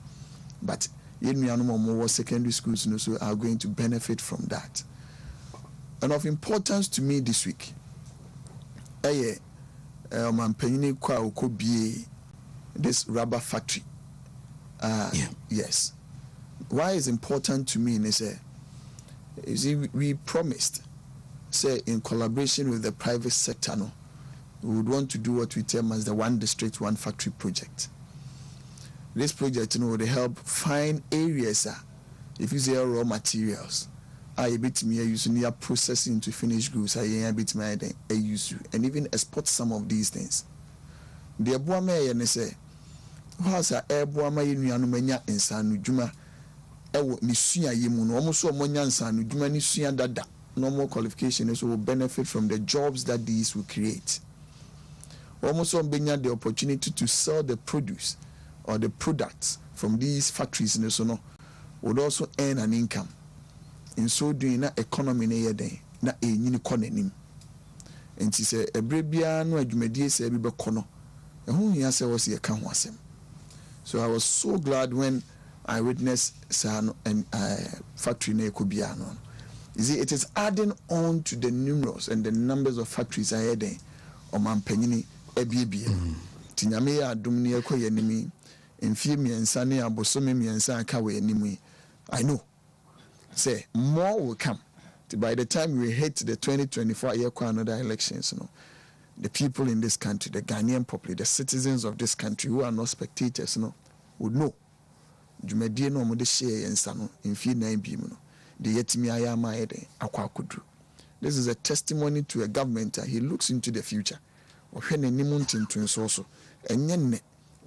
But more secondary schools also are going to benefit from that. And of importance to me this week, this rubber factory. Yes. Why is important to me is you see, we promised, say in collaboration with the private sector, we would want to do what we term as the One District, One Factory project. This project would help find areas if you say raw materials. I bit me using near processing to finished goods. I bit me I use you and even export some of these things. The Abuame and say, what's a Abuama Yanomania and San Juma? Ewo Nisuya Yemun, almost so Monyan San Juma Nisuya Dada. No more qualifications will benefit from the jobs that these will create. Almost so Benya the opportunity to sell the produce or the products from these factories in the sono would also earn an income. In so doing that economy na yede na enyini konanim. Enti se ebrebia no adwumadi se bi bekono. Ehun hia se wo se yeka ho asem. So I was so glad when I witnessed Sano and factory na ekobia no. You see, it is adding on to the numerous and the numbers of factories I had on Mampanyini ebiebie. Tinyame ya adum ne ekoye nimi. Mfie miensa ne abosome miensa aka we animu. I know. Say more will come. By the time we hit the 2024 year another elections, the people in this country, the Ghanaian people, the citizens of this country who are not spectators, would know. Jumedie no mo de share yensa no mfie nan bi mu no. De yetimi ayama ede akwa akudru. This is a testimony to a government he looks into the future. Ohwe n'anim ntintin so enye ne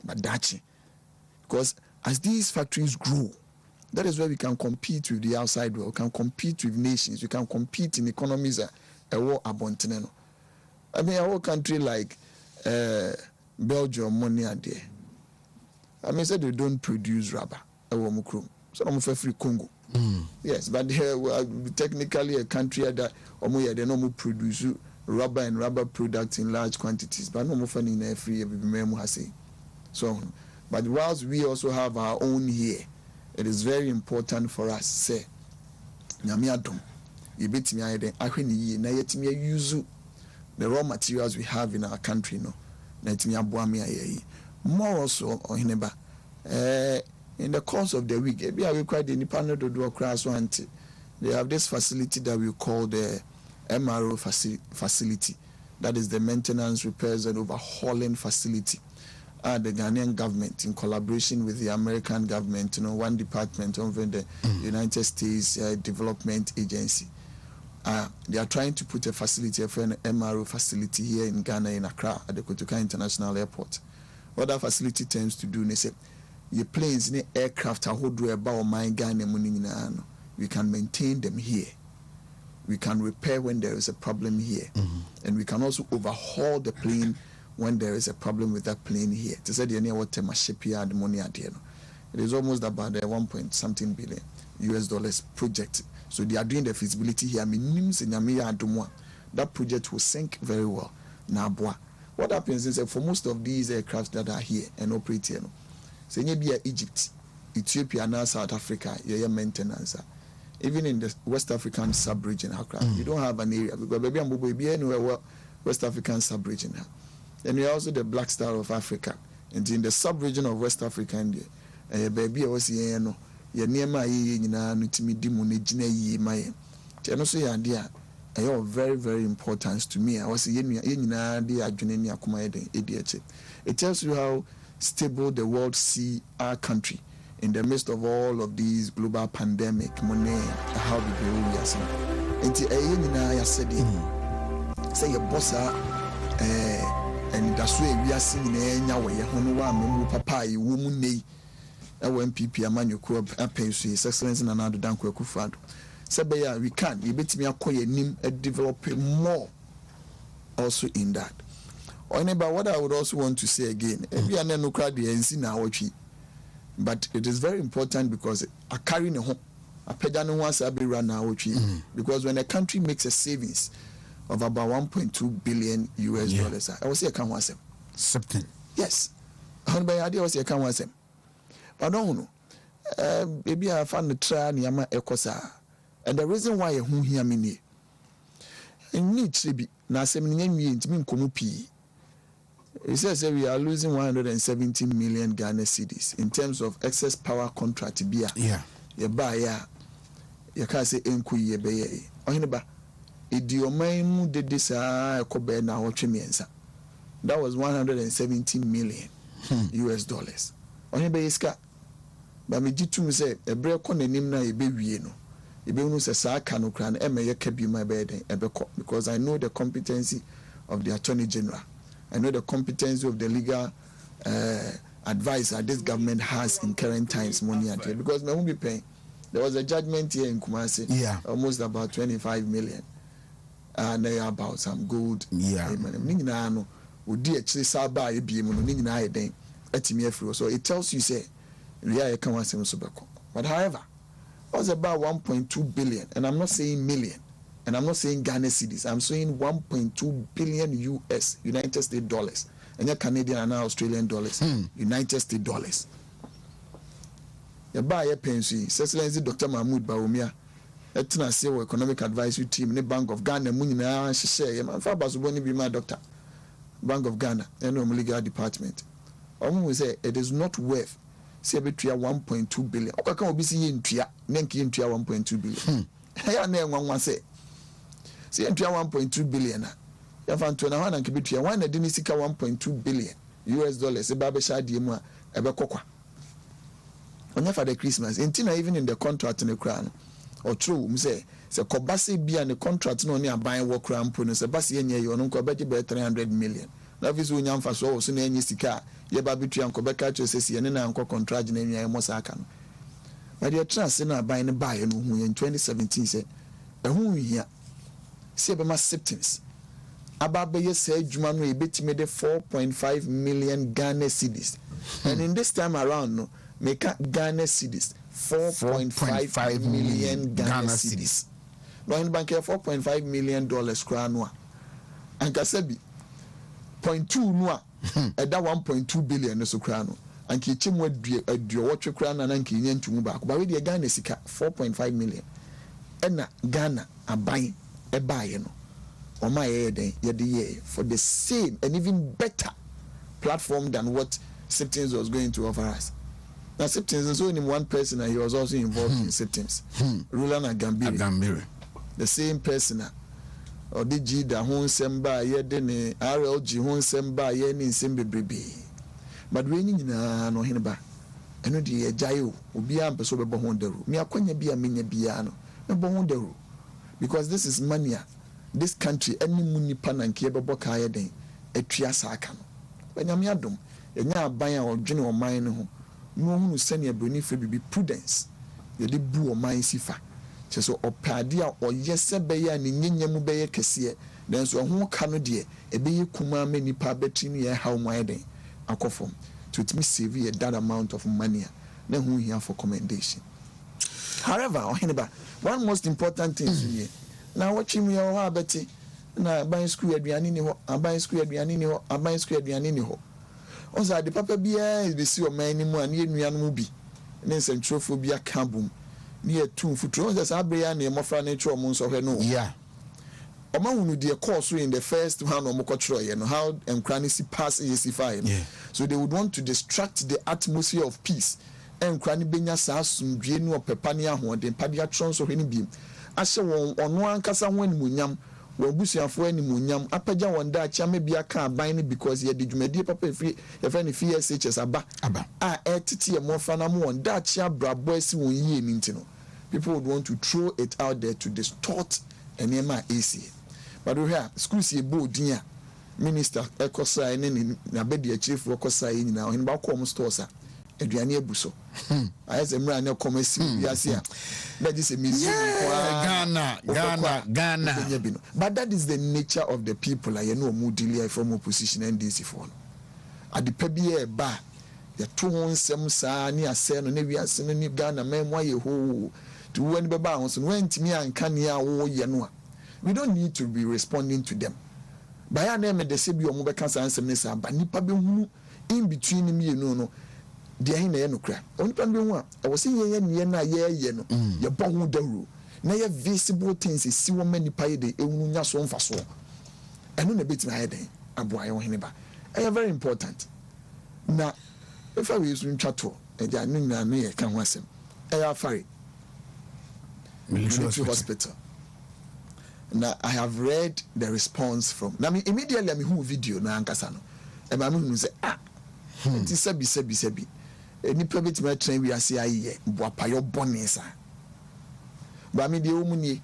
badachi. Because as these factories grow, that is where we can compete with the outside world, we can compete with nations, we can compete in economies a war abonteneno. I mean, a whole country like Belgium, money are there. I mean, say they don't produce rubber. So I'm free Congo. Yes, but technically a country that they no produce rubber and rubber products in large quantities, but no more funny in every so. But whilst we also have our own here, it is very important for us say nyamiadom yebetimi ayede ahweni yi na yetimi use the raw materials we have in our country na yetimi aboame ayi more also ohineba in the course of the week we are quite the nipa no do class one. They have this facility that we call the MRO facility, that is the maintenance, repairs and overhauling facility. The Ghanaian government, in collaboration with the American government, one department of the United States Development Agency, they are trying to put a facility, a MRO facility here in Ghana, in Accra, at the Kotoka International Airport. What that facility tends to do, they say, your planes, the aircraft, Ghana, we can maintain them here. We can repair when there is a problem here. And we can also overhaul the plane when there is a problem with that plane here. To say the what shipyard money at the end. It is almost about a 1.something billion US dollars project. So they are doing the feasibility here. That project will sink very well. Now, what happens is that for most of these aircraft that are here and operate here, say maybe Egypt, Ethiopia, and South Africa, maintenance. Even in the West African sub-region, you don't have an area because baby and baby anywhere West African sub-region. And we are also the Black Star of Africa. And in the sub-region of West Africa, baby was here no. Very, very important to me. I was it tells you how stable the world see our country in the midst of all of these global pandemic, money, how we do and say your boss and that's why we are seeing papa woman MPP Amanyo Apensu, His Excellency Nana Dankwa Akufo-Addo. Sabeya, we can. You bet me a develop more also in that. Or about what I would also want to say again, we are no crowd the NC now, but it is very important because I carry no home. I pedano once I be run now, because when a country makes a savings of about 1.2 billion US dollars, I will say I can't want them. Something. Yes. I will say I can't want them. But no, maybe I found the try Yama Ekosa. And the reason why who hear me need to be now 7 years mean Komupi. It says that we are losing 170 million Ghana cedis in terms of excess power contract. Yeah, you buy you can't say enku ye be ohineba idioman did this kobe na ochemiensa. That was 170 million US dollars. Ohineba iska. But me jitu say a break on the nimna ebe wie no. Ebe unu se sa aka no kra na emeye kabi my bed ebeko because I know the competency of the Attorney General. I know the competency of the legal advisor this government has in current times money at it because me won't be paying. There was a judgment here in Kumasi, almost about 25 million. And they are about some gold. So it tells you say but however, it was about 1.2 billion, and I'm not saying million, and I'm not saying Ghana cedis, I'm saying 1.2 billion US, United States dollars, and your Canadian and Australian dollars, United States dollars. You buy a pension, Excellency Dr. Mahmoud Bawumia, Etna Sewa Economic Advisory Team, the Bank of Ghana, Munina, Shisha, and Fabasuboni be my doctor, Bank of Ghana, and legal department. Omu say it is not worth. Say between 1.2 billion. Okay, can we see in Tria? Nenki in Tria 1.2 billion. I name one say. See in Tria 1.2 billion. You found 21 and Kibitria 1 and didn't see 1.2 billion US dollars. A babesha diema ebe kokwa. Only for the Christmas. Intina even in the contract in the crown. Or true, say Kobasi be and the contract no near buying work crown puno. Sebasi yenye you no kobeji be 300 million. Na visu unyam faso so na yenye sika. Ye babitu yanko beka cho sesi ye nena yanko contract na yenye mosaka no. But the trans na buy no buy no hu in 2017 say hu hia. See be ma symptoms. Aba be ye say adwuma no e betime de 4.5 million Ghana cedis. And in this time around no make Ghana cedis 4.5 million Ghana cedis. No in bank 4.5 million dollars crown. And kasebi 0.2 no at that 1.2 billion so crown. And kichim wed a watch crown and anki yen to back. But with the Ghana sika 4.5 million. And Ghana a buying a buy no. Or my head for the same and even better platform than what Septins was going to offer us. Now Septins is only one person and he was also involved in Septins. Rulan Agambiri. The same person. Or the G da hon semba ye dene RLG hon semba ye ni sembe brebe. But when you no hinba. Eno di jayo obi am peso be bo hon deru. Me akwanya bia menya bia no. Me bo hon deru. because this is mania. This country any muni pan and kebabo kaya den etria saka no banyame adom enya aban a odwene o man ne ho no hu sene abroni fe bibi prudence ye de bu o man sifa che so opade a oyese beye a ne nyanyam beye kese den so ho ka no de ebeye kuma ma nipa betri ne ye haw mo ayeden akofom to it me save that amount of money na hu here for commendation. However, one most important thing here now watching me or abeti na buying school aduane ni ho aban school aduane ni ho aban school aduane ni ho onza de papa bia is be see o man ni mu an enua no bi ne nsentrophobia kabum ne etum futuro onza sa abre ya na emofra na etro mo nso hwe no yeah Oma hunu de course in the first one or mokotro you know how encranisi pass EC5 yeah. So they would want to distract the atmosphere of peace encrani benya sa asumdwe no pepani ahoden padia tron so hwe ni bi ahye won ono ankasa ho animunyam won busuafo animunyam apagya won da acha me bia ka aban ne because ye de dwumadie papa free ye fa ne FSHS aba a etiti ye mofa na mo won da acha brabo asi won yie ni ntino people would want to throw it out there to distort enema AC but we here schools ye boarding a minister ekosa ne na bedi a chief ekosa yi nyina hin ba ko mo stores a aduane abuso ayese mra ne komasi biase a that is a museum Ghana but that is the nature of the people I know mu deal from opposition NDC for at the pebie ba ya to won sem saa ni ase no na wiase no ni Ghana memwa ye ho to when be ba ho so wentimi anka ne a wo ye no a we don't need to be responding to them by ya na me de se bi o mo be kan san sem ne sa ba nipa be hunu in between me no de ahin na ye no kra onipa be hu a e wo se ye ne na ye no ye bo hu dawru na ye visible things si wo mani pa ye de ehunu nya so mfa so eno na betima ye den abo aye wo hene ba e very important na if I use ntwa to e ja nu na me ye kan ho asem e ya fare military hospital. Now I have read the response from. Now me immediately me who video na ankasa no. E ba me hu say ti sebi. Nipa betima train we ase aye boapayo bonesa. Ba me de omunie.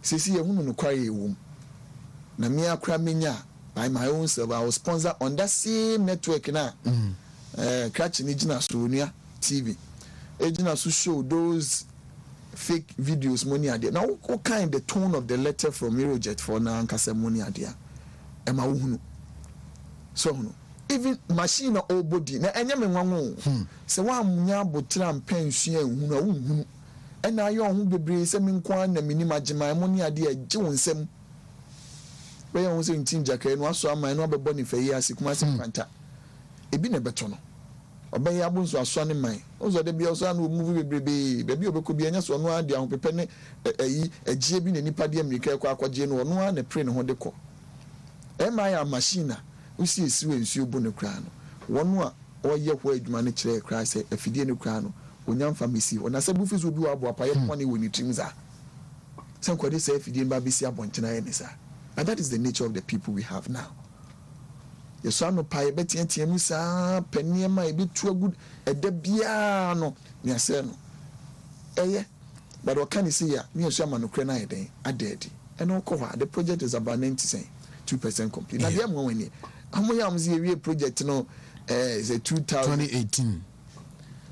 Sisi ye hunu no kware ewum. Na me akra menya by my own self I was sponsor on that same network na. Catch ni gina so nua TV. Ejina so show those fake videos money idea. Now what kind the tone of the letter from Eurojet for na ankasa money idea. Ema uhunu. So hunu. Even machine or body na enye me nwanwo. Se wa munya botra mpensu ehunu na uhunu. Ena ayo hu bebre se me nkwa na minim agema money idea je wonsem. We yon se ntin jakare no aso aman no abebo ni fayi asikuma se kwanta. Ebi na beto no. Obey abunso aso ne man ozo de bia oso na movie bebrebe bebi obeko bia nya so no ade ahopepe ne ayi agie bi na nipa de amerika ekwa akwaje no no na pre ne ho de ko ya machine usi esiwe nsuo bu ne kra no wono a oye ho adwuma ne kire kra se afidie ne kra no onyam famisi ona se bu fizu bi wa bo apaye mo ne woni trimza se kwade se afidie ba bisi abontena ye ne sa. And that is the nature of the people we have now. Your son of Pie Betty and Tiamusa, Penny, my bit too good at the piano, near Sen. Eh, but what can you see? Near Shaman Ukraine day, a daddy. And no cover. The project is about 2% complete. Now, the other one, how many years project no is a 2018.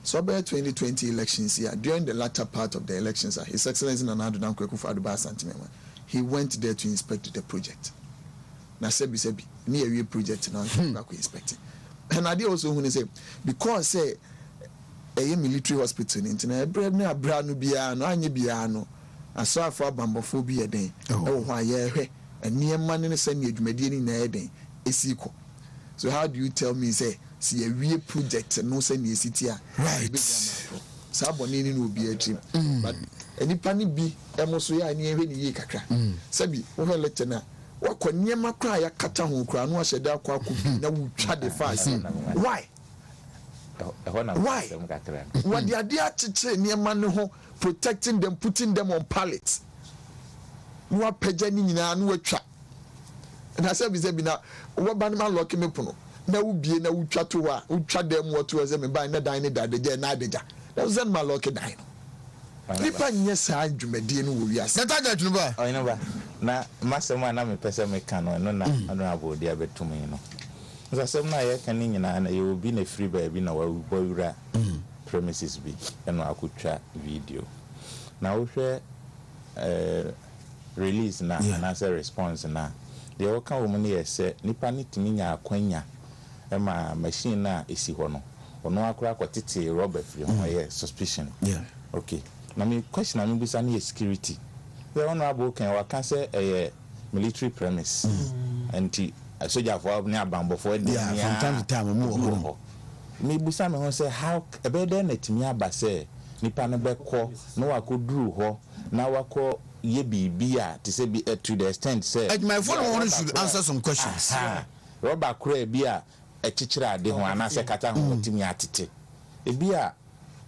So by 2020 elections here, during the latter part of the elections, His Excellency Nana Kweku Faduba Santimema, he went there to inspect the project. Na sebi near a project now inspecting. And I did also when say because say a military hospital in internet bread na brand biano anye biano aso afa bambophobia den oh why ye and near man in send adwumadi ni na den esiko. So how do you tell me say see a real project no send the city right saboni ni no bi atrim but enipa ni bi emoso ya ni ehwe ni ye kakra sabi wo he lecture na wakɔ niema kra ya kata ho kra no ahyɛ da akɔ akɔ na wutwa de fast why what the idea chiche niema ne ho protecting them, putting them on pallets no apagya ni nyina no watwa na sabi sabi na wo ba ne ma lock me pono na ubie na wutwa to wa wutwa dem wo to ze me ba na dan ne da de na adagya na zen ma lock dan nipa nye saa dwumadie no wo wiase na taja tunuba o ino ba na masema na me pese me ka no na honorable dia betumi no nsasem na ye kan nyina na ye obi na free ba na wa wura premises bi eno akotwa video na wo hwe release na anasa response na de wo kan wo mu ne ye se nipa ni timi nya akwanya ma machine na esi ho no ono akora kwatete rubber free ho ye suspicion okay na me question na me bisa na security the honorable kan wa kan say military premise anti soldier for ne abambo for the from time to time mo ho me bisa me ho say how ebe dey na timi aba say nipa no be ko no akoduru ho na wako ye bibia to say be to the extent say my phone one should answer some questions rubber kura bia echichira ade ho anase kata ho timi atete ebia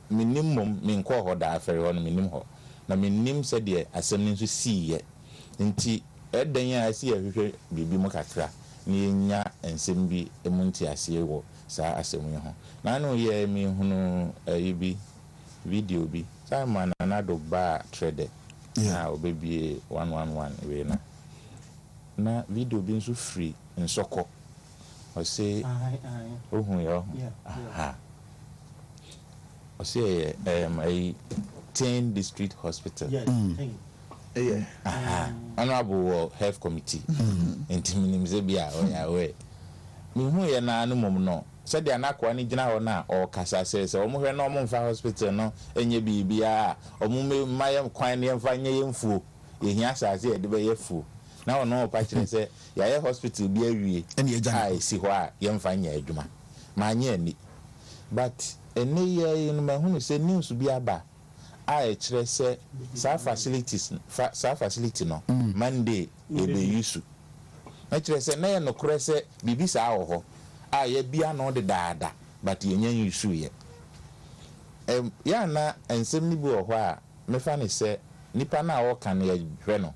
minimum minko ho da afere ho no minim ho na minim se de asem ni nso siye nti edan ya asi ahwehwe bibi mu kakra ni nya ensem bi emunti ase wo sa asem yi ho na no ye mi hunu yibi video bi sama na do ba trade na obebi 111 we na video bi nso free nsoko o say ohun yo aha o say a 10 district hospital honorable health committee intiminimze bia oyawe mi hu ye na anu mom no se dia na kwa ni gina ho na o kasa se o mo hwe no mo mfa hospital no enye bibia o mo mayem kwan ne mfa nye yemfuo ye hia asase e de be yefuo na ono o pa kire se ya ye hospital bi awie ene ye jana si ho a ye mfa nya adwuma ma nya ani but ene ye no ma hu se news bi aba a kire se sa facility no Monday e be use na kire se na ye no kure se bibi sa ho a ye bia no de daada but ye nya use ye ya na ensem ni bi ho a me fa ne se nipa na wo kan ye hwe no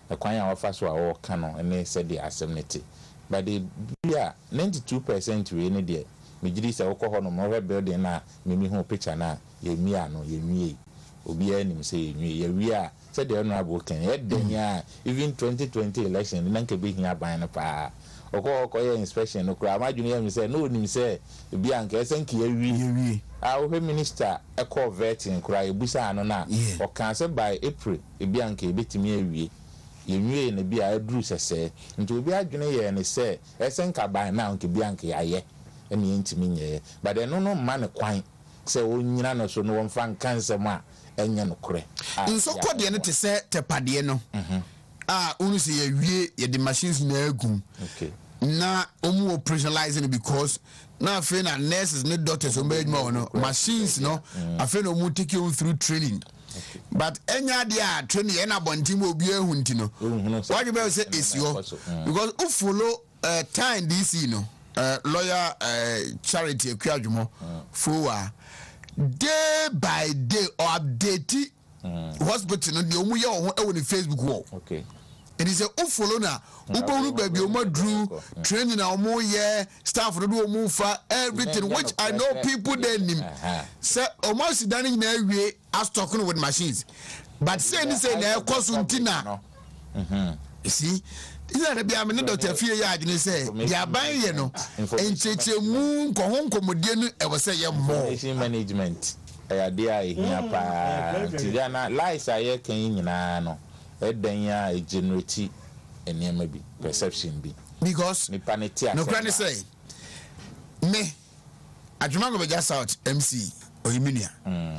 ekwan ya wafa so a wo kan no ene se de assemnity but the bia 92% we ne de me gidi se wo ko ho no mo we building na me mi hu picture na ye mia no ye nwie obi anim se ye nwie ye wi a se de no abo kan ye den ya even 2020 election na nke be hia ban no pa okọ ye inspection no kura amaju ne me se no nim se bi anka esenki ye wi a wo minister ekọ vetting kura ebusa no na o kan se by April bi anka ebetimi awie ye nwie ne bi a aduru sese nti obi adwene ye ne se esenka ban na anka bi anka yaye ene ntimi nye but no ma ne kwan se onyina no so no won fan kansem a enye no kure nso kode ne te se tepade no unu se ye wie ye the machines na agum na omu operationalizing because na afi na nurses ne doctors o made more no machines no afi no mu take you through training but enya dia training e na bontim obi ehun nti no what you say is your because who follow time DC no lawyer Charity Ekwadwomo for day by day or update hospital no de omu ye ho e woni Facebook wall okay it is a follow na ubonu baby omadru training na omo ye staff no do omo fa everything which I know people there nim say omo sidani na awie as talking with machines but say ni say na ekosuntina you see is that be am no doctor fie ya adwene say dia ban ye no enchechemu nkohonkomodie no e wo say ye more management ya dia ehia pa tiana lies aye kan nyina no edan ya generate enema bi perception bi because ni panitia no can say me adwuma go be just out MC Oyiminia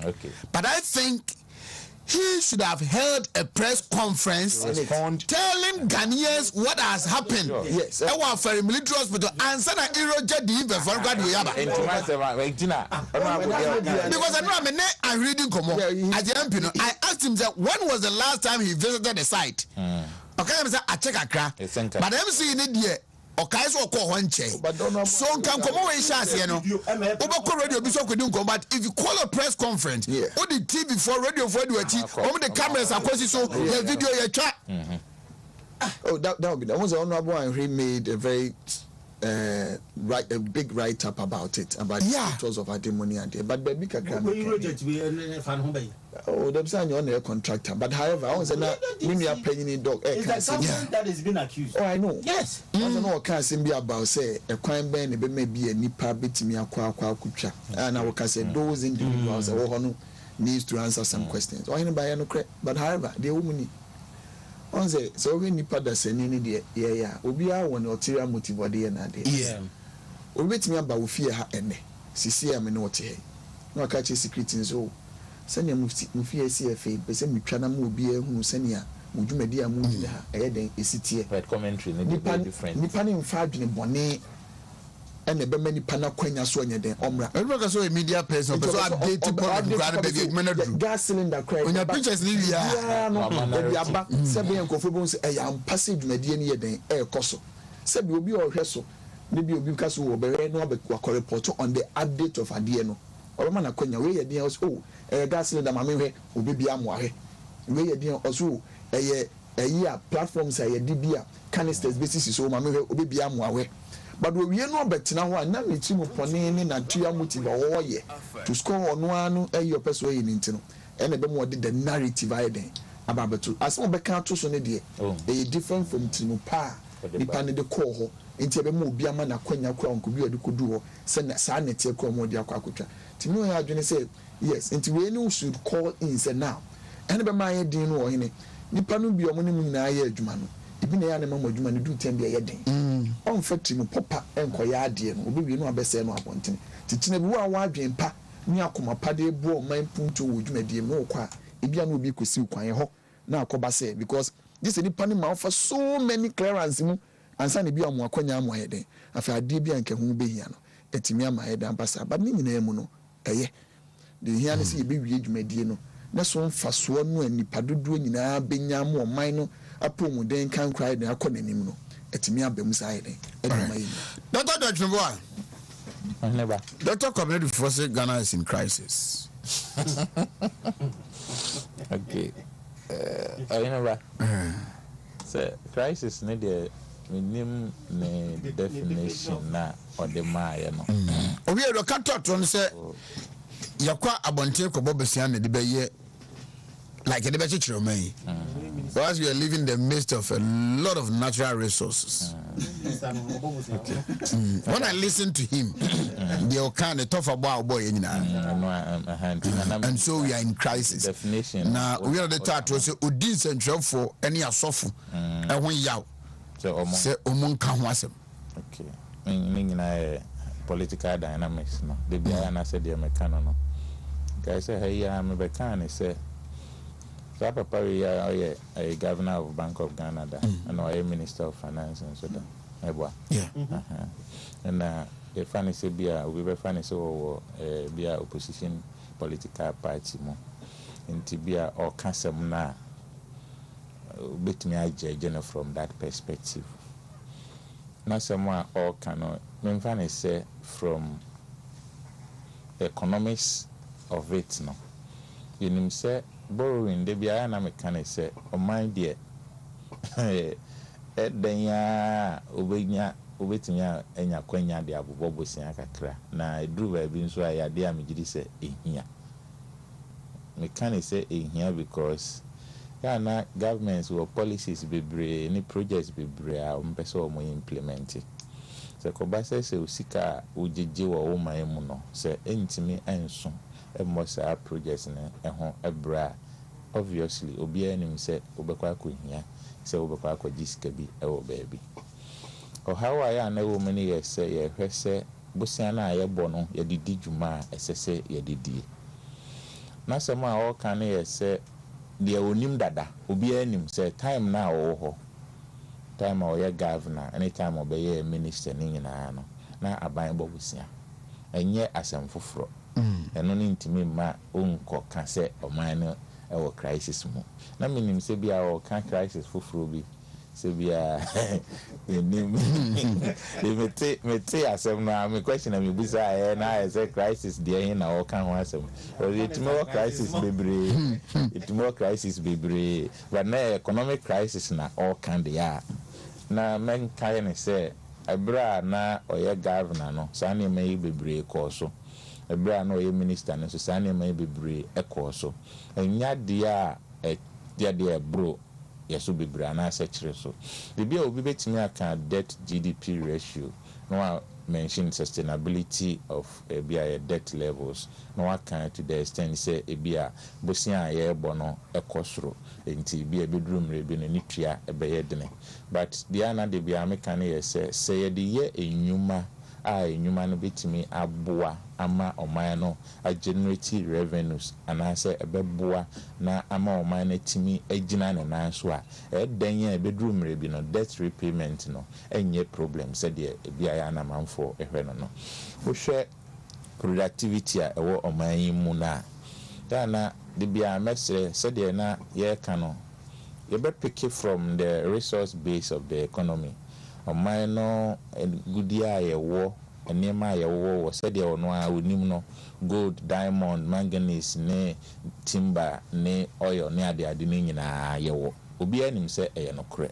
okay but I think he should have held a press conference telling Ghanaians what has happened. Yes. Our very military hospital answer na eroge the even for God we have. Because I'm reading Komo. As the MP, I asked him that when was the last time he visited the site? Okay, I said I check Accra. But MC in it okay so ko ho nche so nkan komo we chance ye no obako radio bi so kwedi nkom but if you call a press conference o the TV for radio for the ati o the cameras akosi so the video ye twa oh that would be that was honorable and he made a very write a big write up about it about the photos of Ademoni and there. But baby kakra. Oh, them say you're on a contractor. But however, I was saying we are paying in dog. Is that something that is being accused? Oh, I know. Yes. I don't know what can say about say a crime ban may be a nipa bit me a kucha. And I will say those individuals needs to answer some questions. Or anybody no credit. But however, the woman on say so when nipa da sending the yeah. Obia one ulterior motive or the end. Yeah. Obit me about fear ha ene. Sisi am no te. No catch secret in so. Sanya mufie CFA pese mitwa na mu obi ehunu sanya mudwumadi amu nyina eye den esitie but commentary ne different nipa ne mfa adwene bone ene be mani pana kwanya so anya den omra everybody so a media person so update point grad be manadu gas cylinder crack onya pictures ni ya no be aba sebe enkofo bo se e am passe dwumadi ne ye den e koso sebe obi ohwe so ne bi obi kaso wo be no be kwa report on the update of adie no oroma na kwanya we ye den oh gas cylinder mame hwe obebi amoahe we ye den also a platforms a dibia canisters basis so mame hwe obebi amoahe but we no betina ho na meti mu pone ni na tua motive wo ye to score ono anu your person we ni ntino ene be mo the narrative aiden ababetu as mo be kan to so ne de e different from tinu pa nipa ne de call ho nti be mo obi ama na kwanya kwa onko bi odi kodu ho se na sa na tie kwa mo de akwa akotwa tinu ya adwene say yes nti we no should call in say now ene be ma ye din no hene nipa no bi omo ne mu nyina ye adwuma no ibi na ya na mama adwuma ne du tem bi ye den on factory no popa enkoya ade no obi wi no abese no abonten titina bi wa adwen pa ni akoma pade bu o man punto wo dwumadi no kwa ebia no obi kosi kwan ho na akoba say because this nipa ne ma for so many clearance mu ansa ne bi amu akwanya amu heden afa ade bi anka hu be hia no etimi ama heden ambasa but ni nyina mu no eye de hia ne se ye be wi dwumadi no na so mfaso no anipa dodo nyina benya mu o man no apomu den kan cry den akonanim no etimi abem sa heden eduma Dr. Dachimboa never Dr. Community Force Ghana is in crisis. Okay. Never. So crisis need the minimum definition na or the maya no. Obi e do ka to say yakwa abonte ko bobesia na de be ye like the better chiromai. Because we are living in the midst of a lot of natural resources. When I listen to him, they kind of tough about boy, and so we are in crisis. Definition. Now we are the thought was Udin Central for any asofu, and when yaw say Omon Kanwasem. Okay, meaning political dynamics. No, the Biana said the American. Guys say, hey, I'm a Becan, say. Papa a governor of Bank of Ghana and a minister of finance and so that. Yeah. And the funny say be we were funny so be a opposition political party mo. Into be a or cancer na bit me I from that perspective. Now someone or cannot me funny say from economics of it no. You know say borrowing the bia na mechanic say o mind there edenya obenya obetinya enya kwanya de abobobosia kakra na edru ba bi nso ayade amegidi say ehia mechanic say ehia because na governments or policies bebre any projects bebre a mpese o mo implement se ko ba say osika ojeje wo man mu no say entimi enso emosa projects na eho ebra obviously obi anim say obekwa akohia say obekwa akogisika bi ewo baabi o how I na wo many years say ye hwese busia na ayebo no ye didi dwuma esese ye didi na sema o kan ye say de onim dada obi anim say time na wo ho time o ye governor anytime obeye minister ni nyina no na aban bo busia enye asem foforo eno ni ntimi ma onko ka se oman no ewo crisis mu na minim se bia o kan crisis foforo bi se bia mete asem na me question me bisa na say crisis dey na o kan ho asem o itimo crisis bebre but na economic crisis na all kan dey na men kai ne say ebra na oye governor no saa ne mai bebre ko so ebra na oye minister no so saa ne mai bebre ko so enya dia dia bro yeso bebre na ase kire so bibia obi betimi aka debt GDP ratio no mention sustainability of ebia debt levels no aka to the extent say ebia bosia ye bono ekosoro enti bia bedrum rebi no nitua ebeye dene but dia na de bia meka na ye say ye de ye enyuma enyuma no betimi aboa ama oman no a generate revenues anase ebeboa na ama oman na timi agina na nanso a eden ye bedrum rebi no debt repayment no enye problem said de bia ya na manfo ehwe no wo hwe productivity a ewo oman yi mu na na de bia mesre said de na ye ka no you be pick it from the resource base of the economy oman no gudia ye wo enema ye wo said de ono a onim no gold diamond manganese ne timber ne oil ne ade ne nyina ye wo obi anim se eye no kre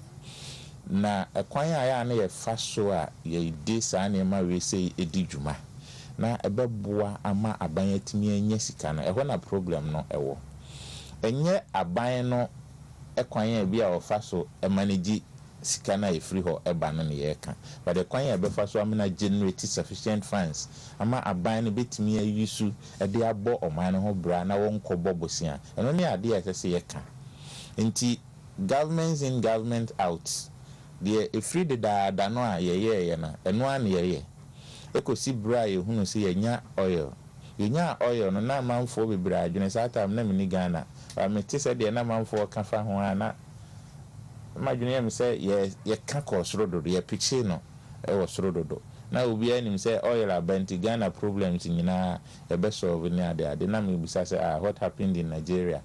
na ekwan ya na ye fa so a ye de sa ne ma we sei edi dwuma na ebeboa ama aban atimi anya sika no ehwo na problem no ewo enye aban no ekwan ya bia ofa so manage sika na efiri ho eba no ne yeka but ekwan ya befa so amena generate sufficient funds ama aban no betimi ayusu ede abo oman no ho bra na won kobọ bosia eno ne ade ya sese yeka nti governments in government out the efiri de da no a ye na eno an ye ekosi bra ye hunu se yenya oil no na manfo bebra adwene sa time na mini Ghana ba metese de na manfo ka fa ho ana imagine yem say ye ka ko sorodo ye piche no e wo sorodo na obi anim say oil abenti Ghana problems nyina e be solve ni ade na me bisa say what happened in Nigeria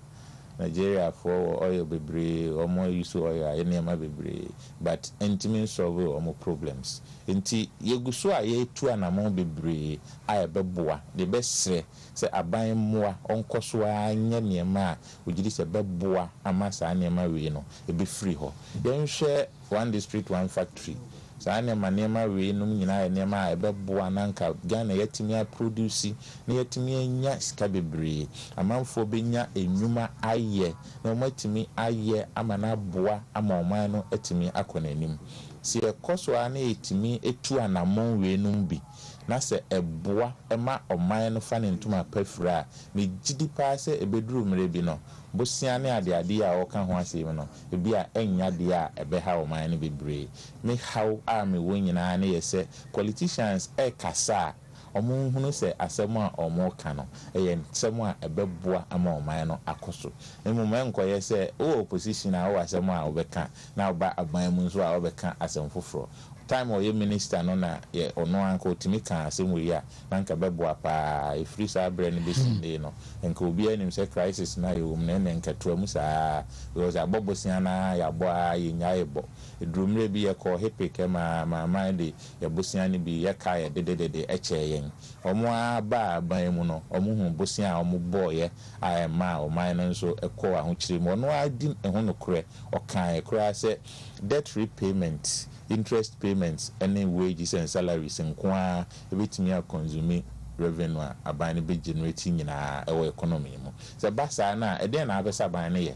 for oil bebre omo use oil enema bebre but intimate solve omo problems enti yeguso a ye tu anamo bebre a beboa de besre se aban moa onkoso anya niema ogidi se beboa ama sa niema we no e be free ho yenhwe one district one factory sa niema we no nyina niema e beboa nanka Ghana yatimi produce na yatimi anya sika bebre amanfo benya enyuma aye na matimi aye ama na boa ama oman no atimi akonanim si ekoso ana etimi etu anamon we no bi na se eboa ema oman no fa ne ntuma pafra me gidi pa se ebeduru mre bi no bosia ne ade a oka ho asem no ebi a enya de a ebeha oman no bebre me how a me wonyina na yese politicians kasa omo hunu se asem a omo ka no eye asem a ebeboa ama oman no akoso emuma enkoye se o opposition a o asem a obeka na oba aban mu nso a obeka asem foforo time or minister no na ye ono anko timi kan asem we ya na nka beboa pa e free sa bre ne besinde no enka obi anim se crisis na ye wom na nka to amu sa because abobosia na ya bo a ye nya ebo edrumre bi ye ko hepeke ma mind ye bosia ne bi ye ka ye de eche yen omo aba ban mu no omo hu bosia omo boye a ma o man nso ekọ ahokyire mu ono adim eho no kure o kan ekura se debt repayment interest payments any wages and salaries nkwa ebetimi a consume revenue aban be generate nyina ewo economy mu se basa na eden na abesa ban ne ye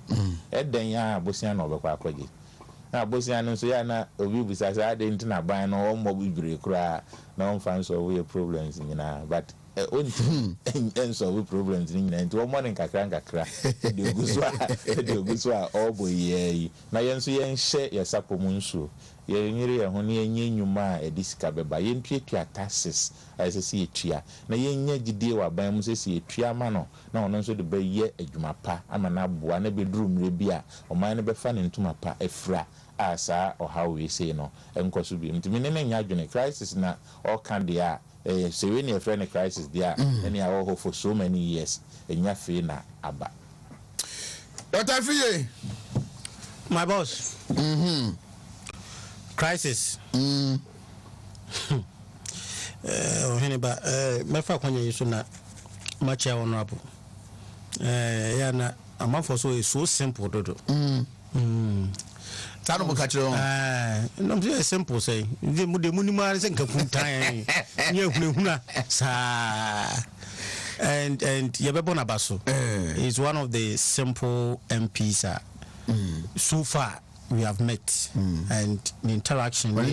eden ya bosia na obekwa akwaje na bosia no so ya na obi bisa sa ade nti na ban no mo bibire kura na on fan so we problems nyina but on solve problems nyina nti o morning kakra de oguso a obo ye na yenso yenhye yesapo mu nsuo yenyere ye ho ne yenye nyuma edisika beba yentuatua taxes asesi etua na yenye gidie wa ban mu sesi etua ma no na ono nso de ba ye adwuma pa ama na boa na bedroom re bia o man ne be fa ne ntuma pa efra asa o how we say no enkoso bi ntimi ne nya adwene crisis na all can dia so when your friend a crisis there any hour for so many years enya fe na aba Dr. Fiye my boss crisis oheniba mefa kwanya yeso na macha honorable ya na amafo so is so simple dodo Tano mo kachiro. No say simple say. The munima is nkafuntan. Nye huna sa. And Yebebona Basu is one of the simple MPs so far we have met and the interaction. No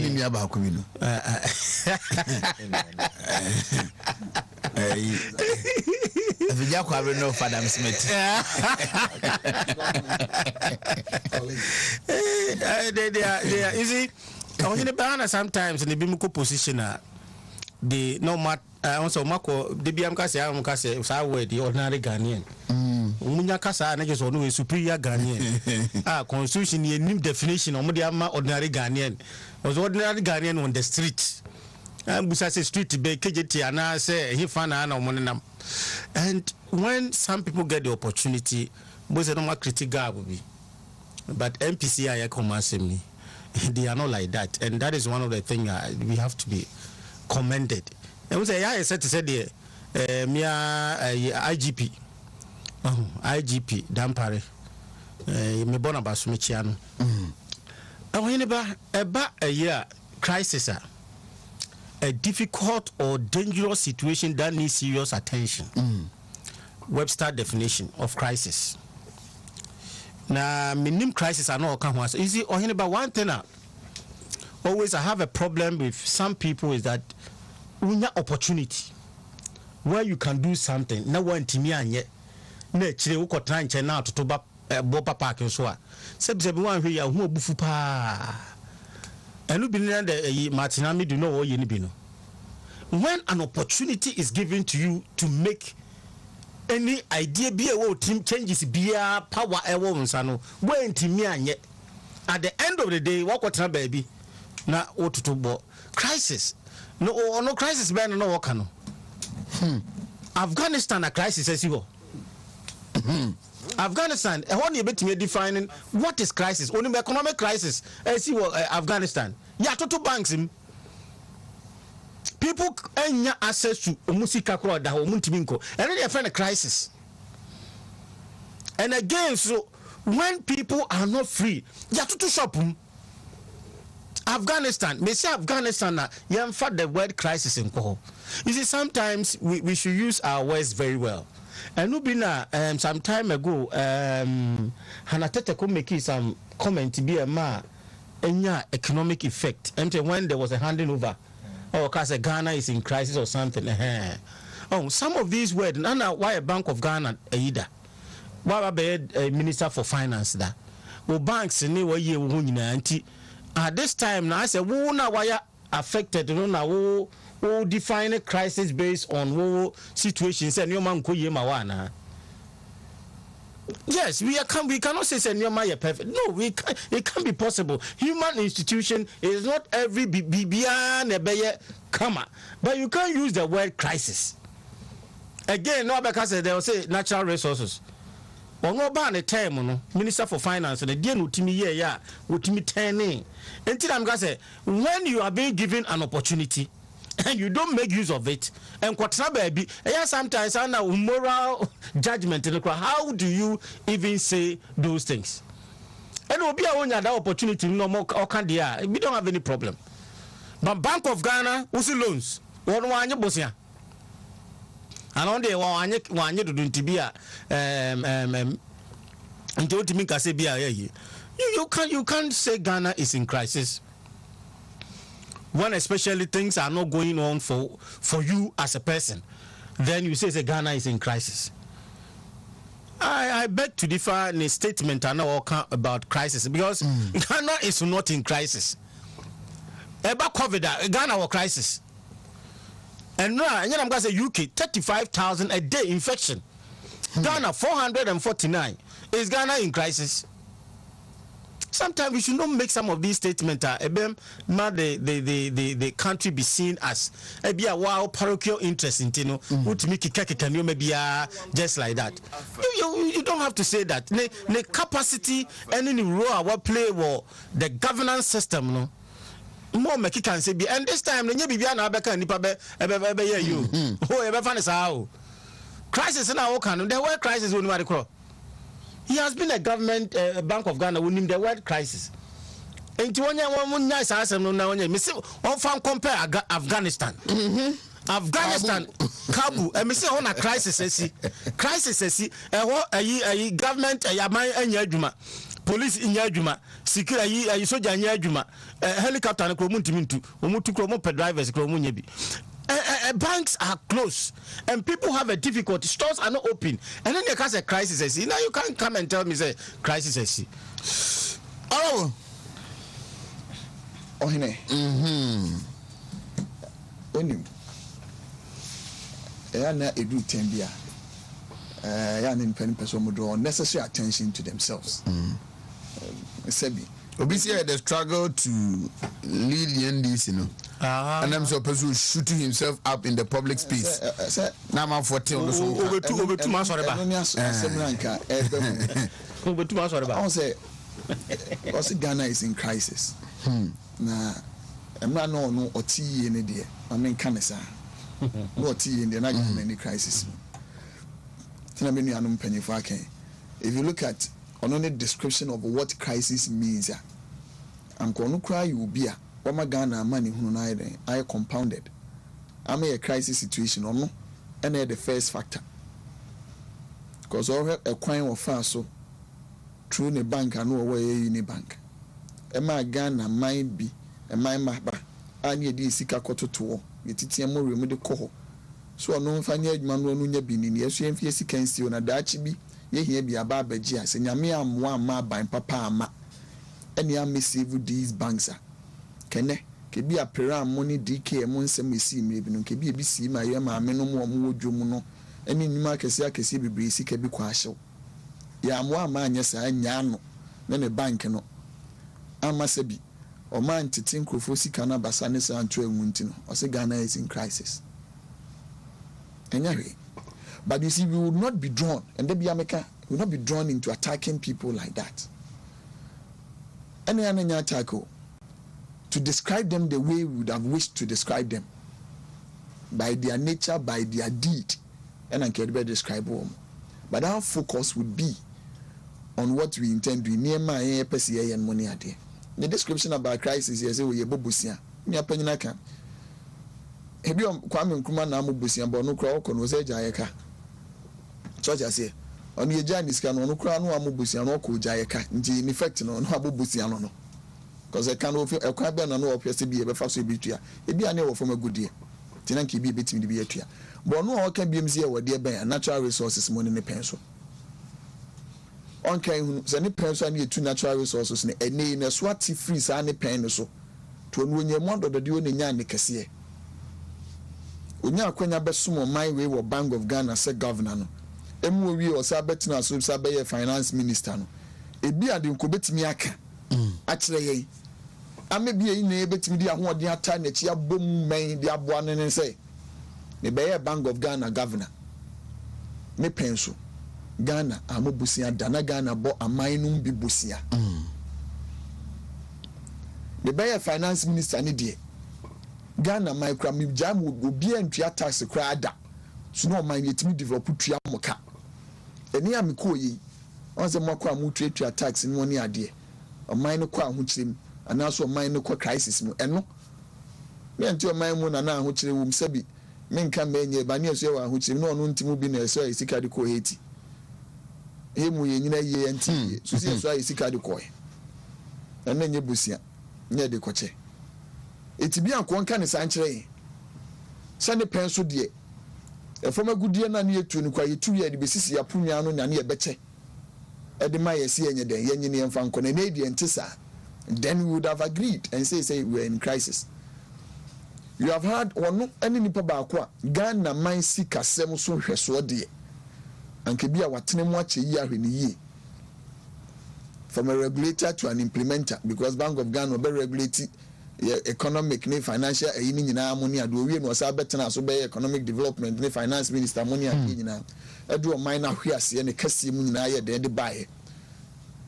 Father Smith. They are easy. In the banner sometimes in the Bimuko position, the no matter. Also, Mako, the Biamcasa, say, word the ordinary Ghanaian. Munya Casa, and just one superior Ghanaian. Constitution, a new definition of the ordinary Ghanaian. Was ordinary Ghanaian on the street. And Busase street to be KJT, and I say, he found an omonam. And when some people get the opportunity, was a normal critical will be. But MPCI come me. They are not like that. And that is one of the things we have to be commended. I was I said to say the IGP Dampare me bona basumichiano about a year crisis a difficult or dangerous situation that needs serious attention. Webster definition of crisis. Now minim crisis are not come once. Easy or about one thing always I have a problem with some people is that when you opportunity where you can do something na one timi anye na chire wo kotra nche na atoto ba bopa park so a sebi wan hwe ya hu obufu pa enu bi na de Martina me do no wo ye ni bi no. When an opportunity is given to you to make any idea be a team changes be a power e wo nsa no when timi anye at the end of the day wo kotra baby na ototo bo crisis. No crisis ben no work no. Afghanistan a crisis as you Afghanistan when you bet me defining what is crisis only economic crisis as you Afghanistan ya total banks him people enya access to musika crowd that omuntiminko and they find a crisis. And again, so when people are not free ya total shop Afghanistan, may say Afghanistan, you have the word crisis in Koho. You see, sometimes we should use our words very well. And Nubina, some time ago, Hanatete could make some comment to be a economic effect. And when there was a handing over, because Ghana is in crisis or something. Some of these words, why a Bank of Ghana, either. Why a Minister for Finance that? Well, banks, anyway, you at this time now I say who na why affected who define a crisis based on who situations and your man ko ye mawana. Yes, we cannot say your man perfect. No, it can't be possible. Human institution is not every bibia comma, but you can't use the word crisis. Again, no because they will say natural resources. Ono ba ne time no Minister for Finance the dey no timi ye ya wotimi turning until I'm gonna say when you are being given an opportunity and you don't make use of it and kwatra baby sometimes na moral judgment how do you even say those things and obi a onya that opportunity no more okan dia we don't have any problem but Bank of Ghana usi loans won wanye bosia and on the wanye do ntibia until to make say bia you can't say Ghana is in crisis when especially things are not going on for you as a person, then you say Ghana is in crisis. I beg to differ in a statement I know about crisis because Ghana is not in crisis. About COVID, Ghana was crisis. And now I'm going to say UK 35,000 a day infection. Ghana 449. Is Ghana in crisis? Sometimes we should not make some of these statements. The country be seen as a wow parochial interest in maybe just like that. You don't have to say that. The capacity and any role what play the governance system no. More make can say be and this time the bibia beka nipa be you ever find how crisis na wo kan the word crisis we know. He has been a government Bank of Ghana we name the word crisis enti wonya nya saa asem no na wonya me say on fan compare Afghanistan. Afghanistan Kabul me say on a crisis esi ayi government ayaman anya adwuma police inya adwuma security ayi soja anya adwuma helicopter no ko muntimintu omutu ko mo drivers ko mo nya bi. Banks are closed and people have a difficulty. Stores are not open, and then there comes a crisis. Now you can't come and tell me say crisis. Oh, Ohine. Onim. Na edu tembia. Ya na pen person mo draw necessary attention to themselves. Sebi. Obviously, the struggle to lead the NDC, and I'm so person shooting himself up in the public space. Now I'm 14. Over two months or about. I say, because Ghana is in crisis. Nah, I'm not no OT in the I mean, Canada. No OT in the not any crisis. If you look at only description of what crisis means, I'm going to cry you be a Ghana money who I compounded. I'm a crisis situation or no, and the first factor. Because all a crime of fast so through the bank, I know where in the bank. Am I Ghana might be a my mapper? I need the Sika Koto to it is a more remote coho. So I know if I need man when you been in the SMFC can see on a Dachi. Ye here be a barber jazz, and Yami am one ma by papa ma. And ya may save these banks. Can be a peram money DK among some we see maybe no can be BC my yama menum or more jumuno. And in Marcus Yakasi be breezy can be quashel. Ya am one man, yes, I yano, then a bank no. I must be or man to think of Fosikana Basanis and True Muntino, or say Ghana is in crisis. Anyway. But you see, we will not be drawn, and the Biameka will not be drawn into attacking people like that. Any attack to describe them the way we would have wished to describe them, by their nature, by their deed, and I can't describe them. But our focus would be on what we intend to near my PCA and money at the description about crisis is we are Bobusia. Me apenaka. Ebi Kwame Nkrumah na Bobusia, but no crowd converse Jayaka. Church I say on the Janis can no crown no amubusia no ko jayeka nti in effect no abubusia no because I can of a crab and no appears to be a fast bitua e bia na from a good day tinanki bi betimi de bi atua but no o can be mzia we de ben natural resources money ne penso on kan se ne penso na two natural resources ne ene na swati free sa ne pen no so to no nya mondo de o ne nya ne kese onya akwanya besomo my way wo Bank of Ghana say governor no MOV or Sabetina so Sabe finance minister no ebi ade nko betimi aka akire yen amebi eyi na betimi di ahoɔden ata na chi abom men di aboa ne say me be Bank of Ghana governor me penso Ghana amobusia dana Ghana bo amanum bi busia me be finance minister ne die Ghana micro me jam obi antua tax kra ada so no man yetimi develop tua moka eni amiko yi on se mako amu tua tax ni woni ade o man no kwa ahokyerem anaso o man no kwa crisis mu eno me anti o man mu na ahokyerem wum sabi me nka menye ba ne eso wa ahokyerem no ono ntimu bi na eso isika de ko heti emu ye nyina ye anti so se eso isika de ko ena nye busia nye de koche etibi anko nka ne sankyere sane penso de efoma gudie na ne etu ni kwa yetu ye de besisi apunwa no na ne ebeche ede ma yesi enye den yenye ne emfa nko na ne die ntisa then we would have agreed and say we are in crisis. You have heard one any nipa ba kwa Ghana man sika sem so hweso de anke bia watene mu ache yi ahwene yi from a regulator to an implementer because Bank of Ghana will be regulating economic ne financial ni nyina amoni ado wie no sa betena so be economic development ne finance minister amoni ado nyina edo o man na hwiase ne kase mu nyina ye de bae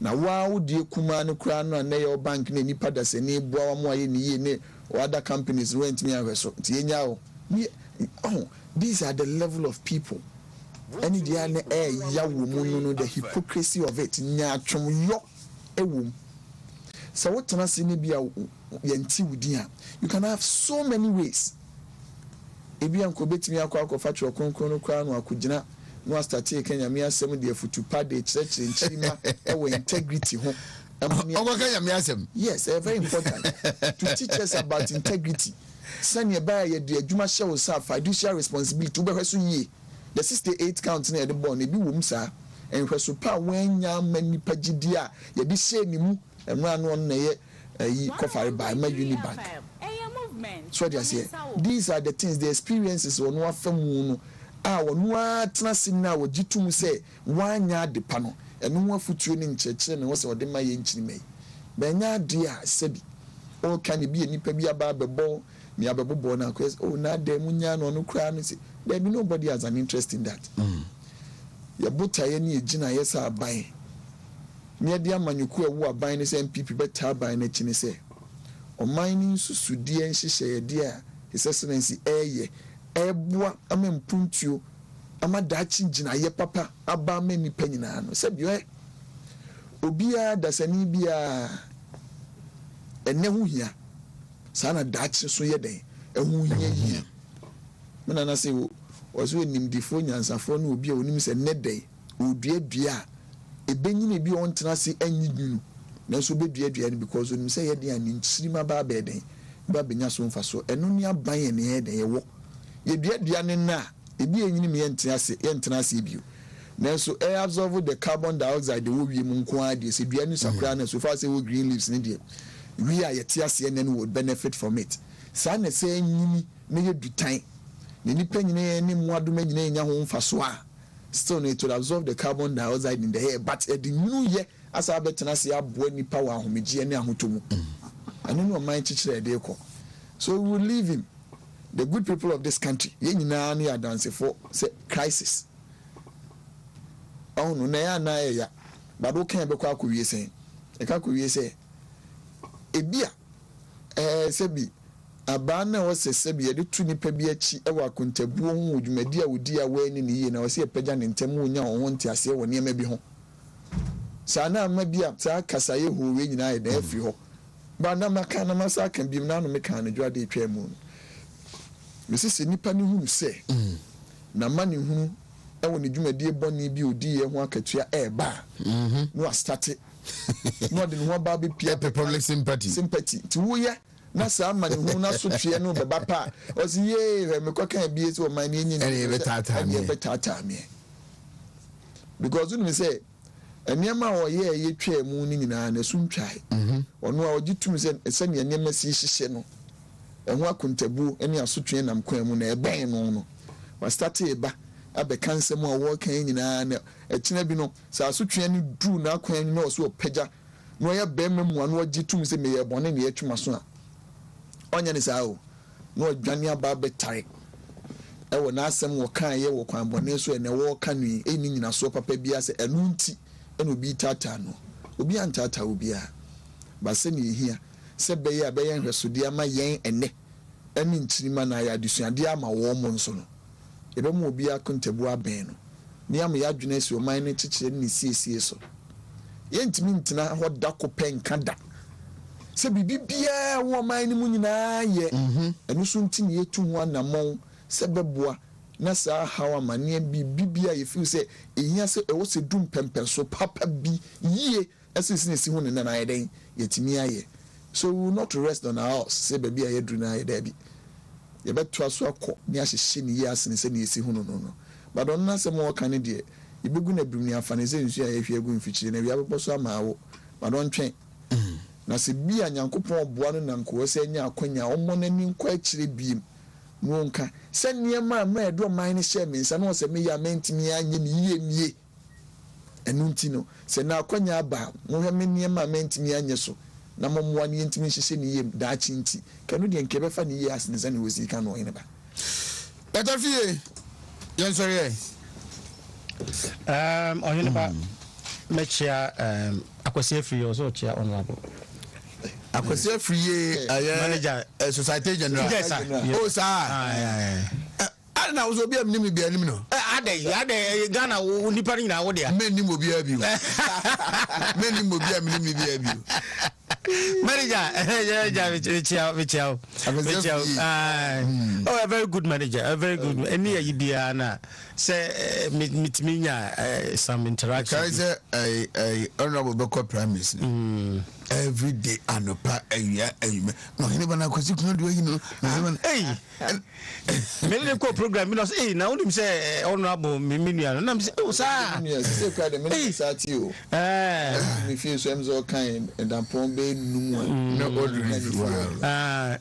na wa die kuma ne kura no na ye bank ne nipa da se ne boa mo aye ne ye ne other companies rent me ahweso ti enya o these are the level of people any dia ne ya wo mu no the hypocrisy of it nya atwom yo ewum So what can I say maybe you can have so many ways. Ebi anko betimi akwa factory konkron kwa no akugina no start Kenya me asem de futupa de church nchima e integrity ho. Kenya me asem. Yes, very important to teach us about integrity. Sanya ba ye de adwuma hye wo sa fiduciary responsibility to be hweso yie. The 68 count na de born e bi wom sa enhweso pa wanya mani pagidi a ye de hye ni mu emra no na ye yi kofare ba ma Unibank. So these are the things, the experiences on what family no tena sinna wo gitum say wanya de pa no eno ho afutuo ni nkyekye ne wo se ode ma ye nkyini mai benya de a sebi o kan bi enipa bi aba bebo mi abebo na kwes o na de munya no no kra no say there be nobody has an interest in that. Ya botaye ni egina yesa aban me de amanyuku ewu aban ne say MPP beta aban na chine say oman susudie nhyehyɛ de a his excellency eboa amempuntuo amadachi ginaye papa aba ma nipa nyina no sɛ bio obia dasani bia ene hu hia sana dachi so yɛ den ehu hia hia mena na sɛ ozo nimdifo nyansafo no obia onim sɛ ne den oduadua ebenyine bi on tena se anyidunu nanso bedua no because onim sɛ yɛ den ani nkyirima ba bɛden ba benya so mfa so ɛno ne aban yɛ ne yɛ den yɛwɔ yɛdua ne na ebi enyini me yɛntena ase bio nanso air absorb the carbon dioxide de wo wie mu nko ade sɛ dua ne sakra na so far say wo green leaves ne de we are yɛte ase ne no would benefit from it saa na sɛ enyini me yɛ dutan ne nipa nyina ne mu adoma nyina nya ho mfa so a still need to absorb the carbon dioxide in the air but the new year as I betena se aboa nipa wa ahomegye ne ahotomu anu no man chichire de ko so we will leave him. The good people of this country ye nyina na ya dance for say crisis oh no na ya na ya but o kan be kwa akwie sen e ka akwie say ebia sebi abana wo se sebi ye de tu nipa bi achi e wa kontabuo ho odwumadi a wodi a wani ne ye na wo se pagya ne ntam onya ho nte ase wo ne ma bi ho sana ma bi a ta kasaye ho we nyina ye da afi ho ba na maka na masa kan bi na no meka na dwade twa mu mesisi nipa ne hu se na ma ne hu e wo ne dwumadi boni bi odi ye ho akatua e ba no start no de no ba bi pia public sympathy ti wo ye na sa ma ne hu na so twe no beba pa o si ye me kwaka bi esi o man ne nyi ne betata me because you say eniema o ye twa mu ni nyina na su ntwae ono a ogitum se ne eniema si hyehye no ehun akontabu eni asotwe nam kwan mu na eben no wa start eba abe kansem a wo kan nyina na ekina bi no sa asotwe ni du na kwan ni no so opagya no ya bema mu ano ogitum se me ye bone ne yatwuma so a onya ni sa o no odwane aba betare ewo na asem wo kan ye wo kwan bone so ene wo kan ni eni nyina so papa bia se enu nti eno bi tata no obi antata obi a ba se ne hia se beye abeye nhwesode ama yen ene ani nchirima na ya desuade ama wo mo nso no ebe mu obi akontabu aben no ni am ya dwene si o man ne chichire ne siesie so yentimi ntina ho da ko pen kada se bibia wo man ne mu nyina ye enu so ntini yetu ho anamon se beboa na sa hawa mane bibia ye feel say ehia se e wo se dum pempe so papa bi yie asisi ne si ho ne na ayeden yetimi aye so we will not rest on our house say baby aye dru na ayeda bi ye beto aso akọ ni ahyehye ne ye asene se ne esi ho no but on na se mo kan ne de ibegu na brimni afane se nsu aye hwe egu mfikyire na wi abebo so ama wo but on twen na se bia nyankopon oboa no nanko se nya akonya ommo nani nkwa akire biem no nka se niema ma edo man ne hye me nsa no se me ya mentimi anye ne yie mie enu ntino se na akonya aba mo hwe me niema mentimi anye so na momwa ne ntimi hyehye ne yie da chinti kanu de nke befa ne yie asne za ne wosi ka no ene ba etafie yen sorry oyene ba mechia akwasi free also chia honorable akwasi free manager society general yes sir oh sir I na wo obi am ni mi bia nim no ade Ghana wo nipa ni na wo dia men ni mo bia bi men ni mo bia mi ni mi bia bi Manager. Oh, a very good manager, a very good. Any idea say meet me some interaction. I honorable Boko Prime Minister. Every day anopa no anybody na kwasi kuno do no hey me le ko program no say na unim say honorable me nua na me say o sa say kwa de me say ti o me feel so am so kind and am pon be numu no ordinary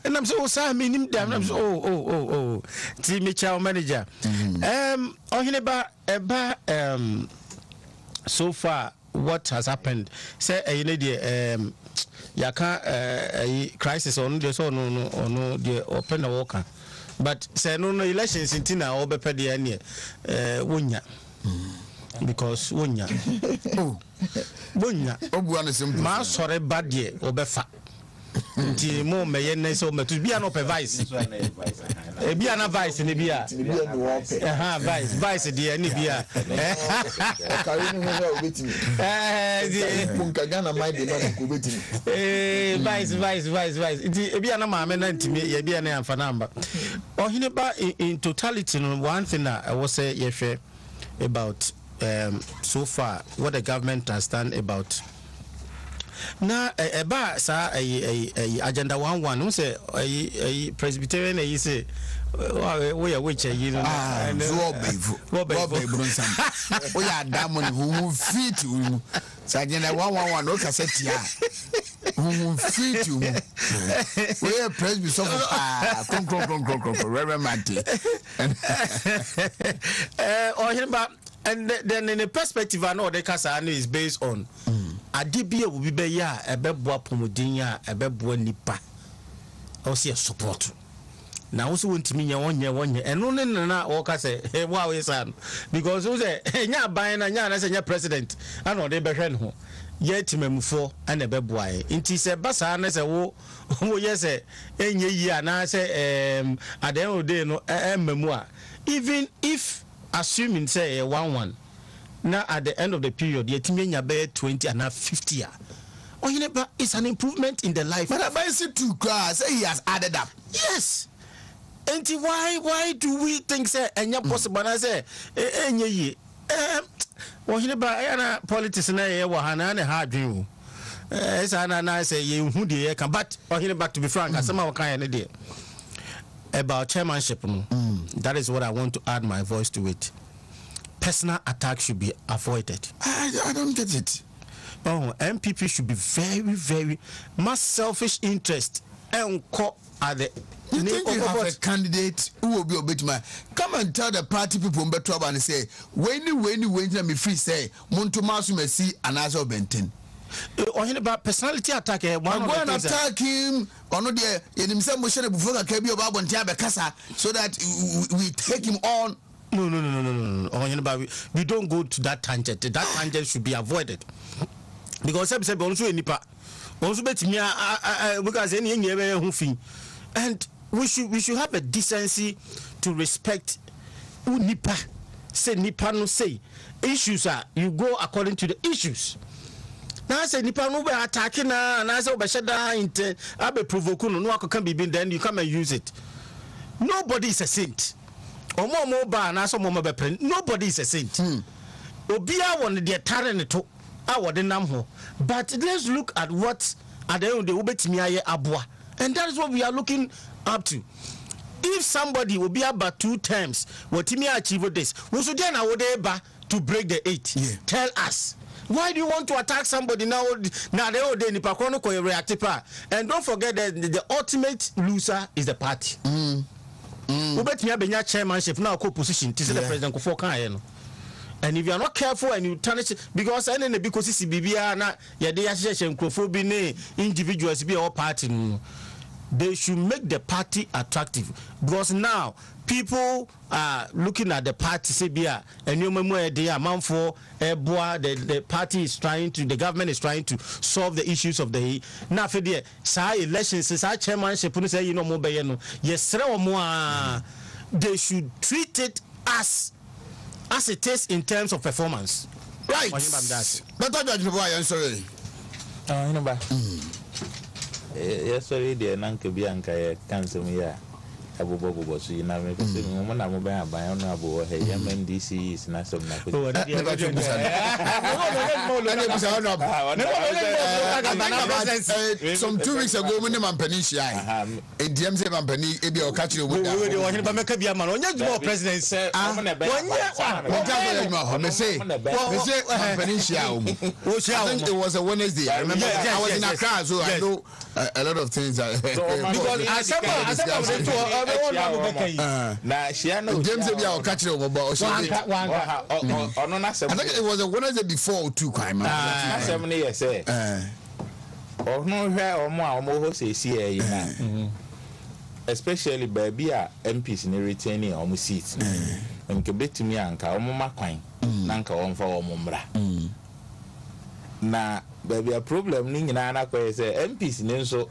and I'm so sa me nim dem na oh ti me chow manager ohineba eba so far what has happened say you know the yaka crisis on the so no the open the worker but say no elections in tina obepe de ane wonya because wonya obu an simple ma sore badie obefa nti mo meye ne so metu bia no pe vice e bia na vice ne bia vice de ne bia carry no ho obetimi punka Ghana mai de no ko obetimi vice nti e bia na ma me na ntimi ye bia na amfa namba ohine ba in totality no one thing I was say ye hwe about so far what the government has done about na eba sa agenda 11 no say Presbyterian you say we are which you know wo bevu nsam we are damon who fit you sa agenda 111 no cassette ya who fit you we are Presby so Reverend Mate and then in the perspective I know the kasa is based on adibia will be ya ebeboa pomodinya ebeboa nipa o se support na also wontimi nya wonye eno ne na o ka say wow is an because we say nya ban na nya na say nya president ana o de behwe ne ho ye timamufo ana ebeboa nti se basa na say wo yes enye yi ana say at the end of the day no emamu a even if assuming say 1-1 now at the end of the period yet menya be 20 and 50 oh you know it's an improvement in the life but I see two cars say he has added up yes and why do we think say enya possible na say enye yi oh you know na politics na ye wa hana na ha adwen esa na say ye hu de ye kan but oh you know back to be frank asema wa kan ne de about chairmanship that is what I want to add my voice to it. Personal attack should be avoided. I don't get it. Oh, MPP should be very, very much selfish interest and at the. You think you have a candidate who will be a bit man? Come and tell the party people in Betrop and say, when you me free say, Montomasu may see an answer Benton. Or about personality attack. One go and attack him or not there in himself before the Kabio Bab and Tiabacasa so that we take him on. No. We don't go to that tangent. That tangent should be avoided. Because some say also nipa. Also bet me because any and we should have a decency to respect nipa. Say nipa no say issues are you go according to the issues. Now say nipa no be attacking and I say obeshada intent abe provoke no akoka bibi then you come and use it. Nobody is a saint. Nobody is a saint. Obia won the talent to our nam. But let's look at what at the end of the ubetimi abua. And that is what we are looking up to. If somebody will be about 2 times, what me achieve this, we should then to break the 8. Yeah. Tell us. Why do you want to attack somebody now? Now they all day nipakono ko react. And don't forget that the ultimate loser is the party. Ubetimi abenya chairmanship now co position to the president ko for kan. And if you are not careful and you tarnish because any na because bibia na ye dey ahyehyɛ nkrofo bi ne individuals bi or party, they should make the party attractive because now people are looking at the party say bia enyomamu dey amount for the party is trying to, the government is trying to solve the issues of the na for the elections say chairmanship no say you know mo be no yesre omo they should treat it as it is in terms of performance. Right. But I don't know why I'm sorry. You know, yes, sorry, dear, Nanka Bianca, cancer me. Abobo so na me pese me mo na mo ban aban no abo he MNDC is na some na ko some 2 weeks ago me mampani shia e diem say mampani e bi o ka kire obo da we dey wo ba meka bia ma no nya djuma president say mo na be me say mampani shia o mo I think it was a Wednesday. I remember I was in Accra, so I know a lot of things because I said na share no James Bia o catch o bobo o so ono na sem. I think it was a Wednesday before too crime. Na sem ne yes eh. Ono hwe omo a omo ho se si e na. Especially baby a MPs ne retaining omo seats. Nke betumi anka omo makwan na nka won fa omo mra. Na baby a problem ni nyina na ko say MPs ne nso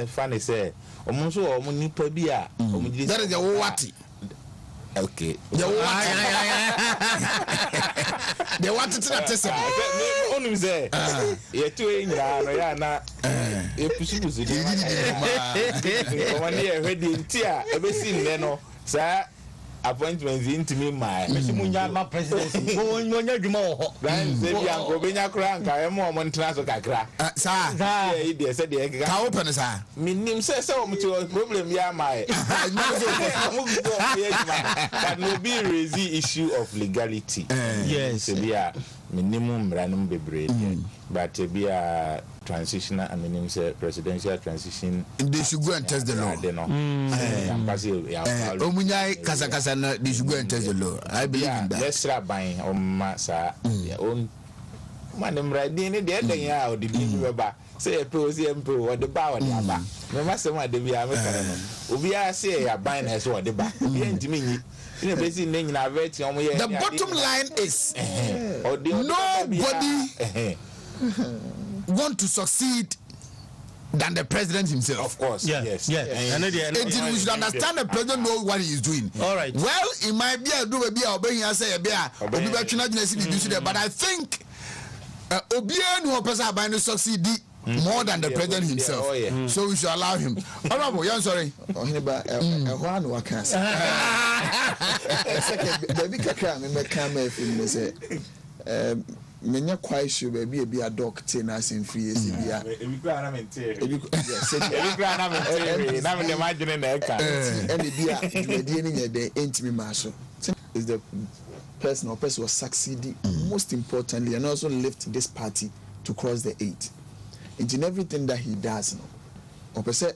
funny say omo so omo nipa bi a omo jide that is the what okay the what to that test only say ye to nyira no ya na e pusu di ma ni e hwedi ntia e be si nne no sa appointments into me my munya ma presidency wo nya dwuma wo ho dan se bi anko be nya kra nka e mo ntena so kakra sa e dey se dey ka open sa minim se o mto problem ya my but no be raise the issue of legality yes se bia minimum ranum bebre but be a transitional minimum say presidential transition they should go and test the law omunyai kasa na they should go and test the law. I believe in that. Let's try buying on masa own manam radin ne de den ya o de bi beba say POCMP or the ba o de aba me masema de bia me kare no obi a say ya buy na so o de ba obi ntimi nyi ina be si ne nyina vet omo ye the bottom line is nobody want to succeed than the president himself. Of course, yes. And we should understand the president knows what he is doing. All right. Well, it might be a do a beer, obeying us, say a beer, but I think Obian who person by no succeed more than the president himself. So we should allow him. Honorable, I'm sorry. One workers. Baby Kakra, me come if you say. Menya quite sure baby be a doctor na sin free bia ebi kra na mentere ebi kra na mentere na me imagine na eka and bia the ni nyede entimi maso is the person was succeeding most importantly and also lift this party to cross the 8 in everything that he does no opese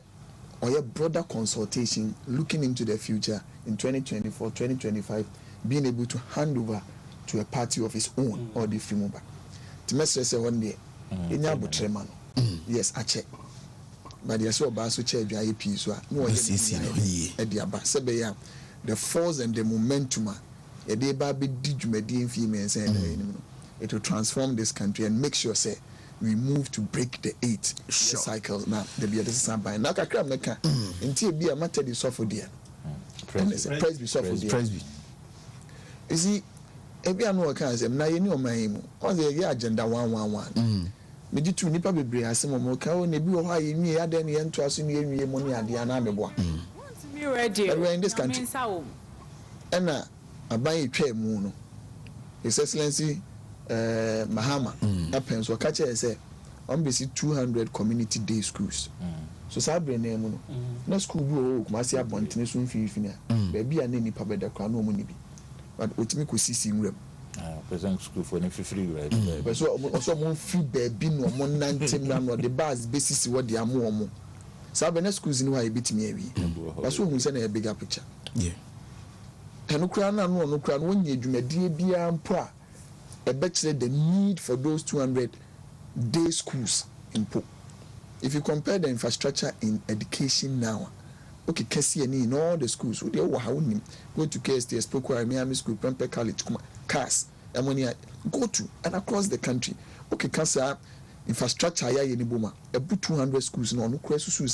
or broader consultation looking into the future in 2024 2025 being able to hand over to a party of his own or the free mobile. To message say one day, in your butcherman. Yes, I check. But yes, what Basu chair VIP so no the force and the momentum. A day baby did you median females and it will transform this country and make sure say we move to break the 8 cycle now. The be this by now kakra meka until be a matter the suffer there. Presby suffer there. Presby. You see ebi anu okan asem na ye ni oman mu on the agenda 111 me di tu nipa bebre asem mo ka o na bi wo ha ye nwie ya den ye nto aso ni enwie mo ni ade ana meboa me ready in this country ena aban etwa mu no His Excellency Mahama happens so catch say on basi 200 community day schools so sabre na mu no na school bi o kuma si abontene so mfifini ba bi ana nipa beda kwa no mu ni bi but otimi ko sisi nwram present school for free but so mo free baby no mo nantem na no the bus basis what the amo mo sabe na schools ni wa ebitimi awi but so hu say na a bigger picture eno kura na no kura no nya dwumadie bia mpo a ebekire the need for those 200 day schools in Po. If you compare the infrastructure in education now, okay, Kessie and in all the schools, they go to KSTS, Poko, Miami School, Pempe College, CAS, Ammonia, go to and across the country. Okay, Casa infrastructure, I in Boma, about 200 schools, no question,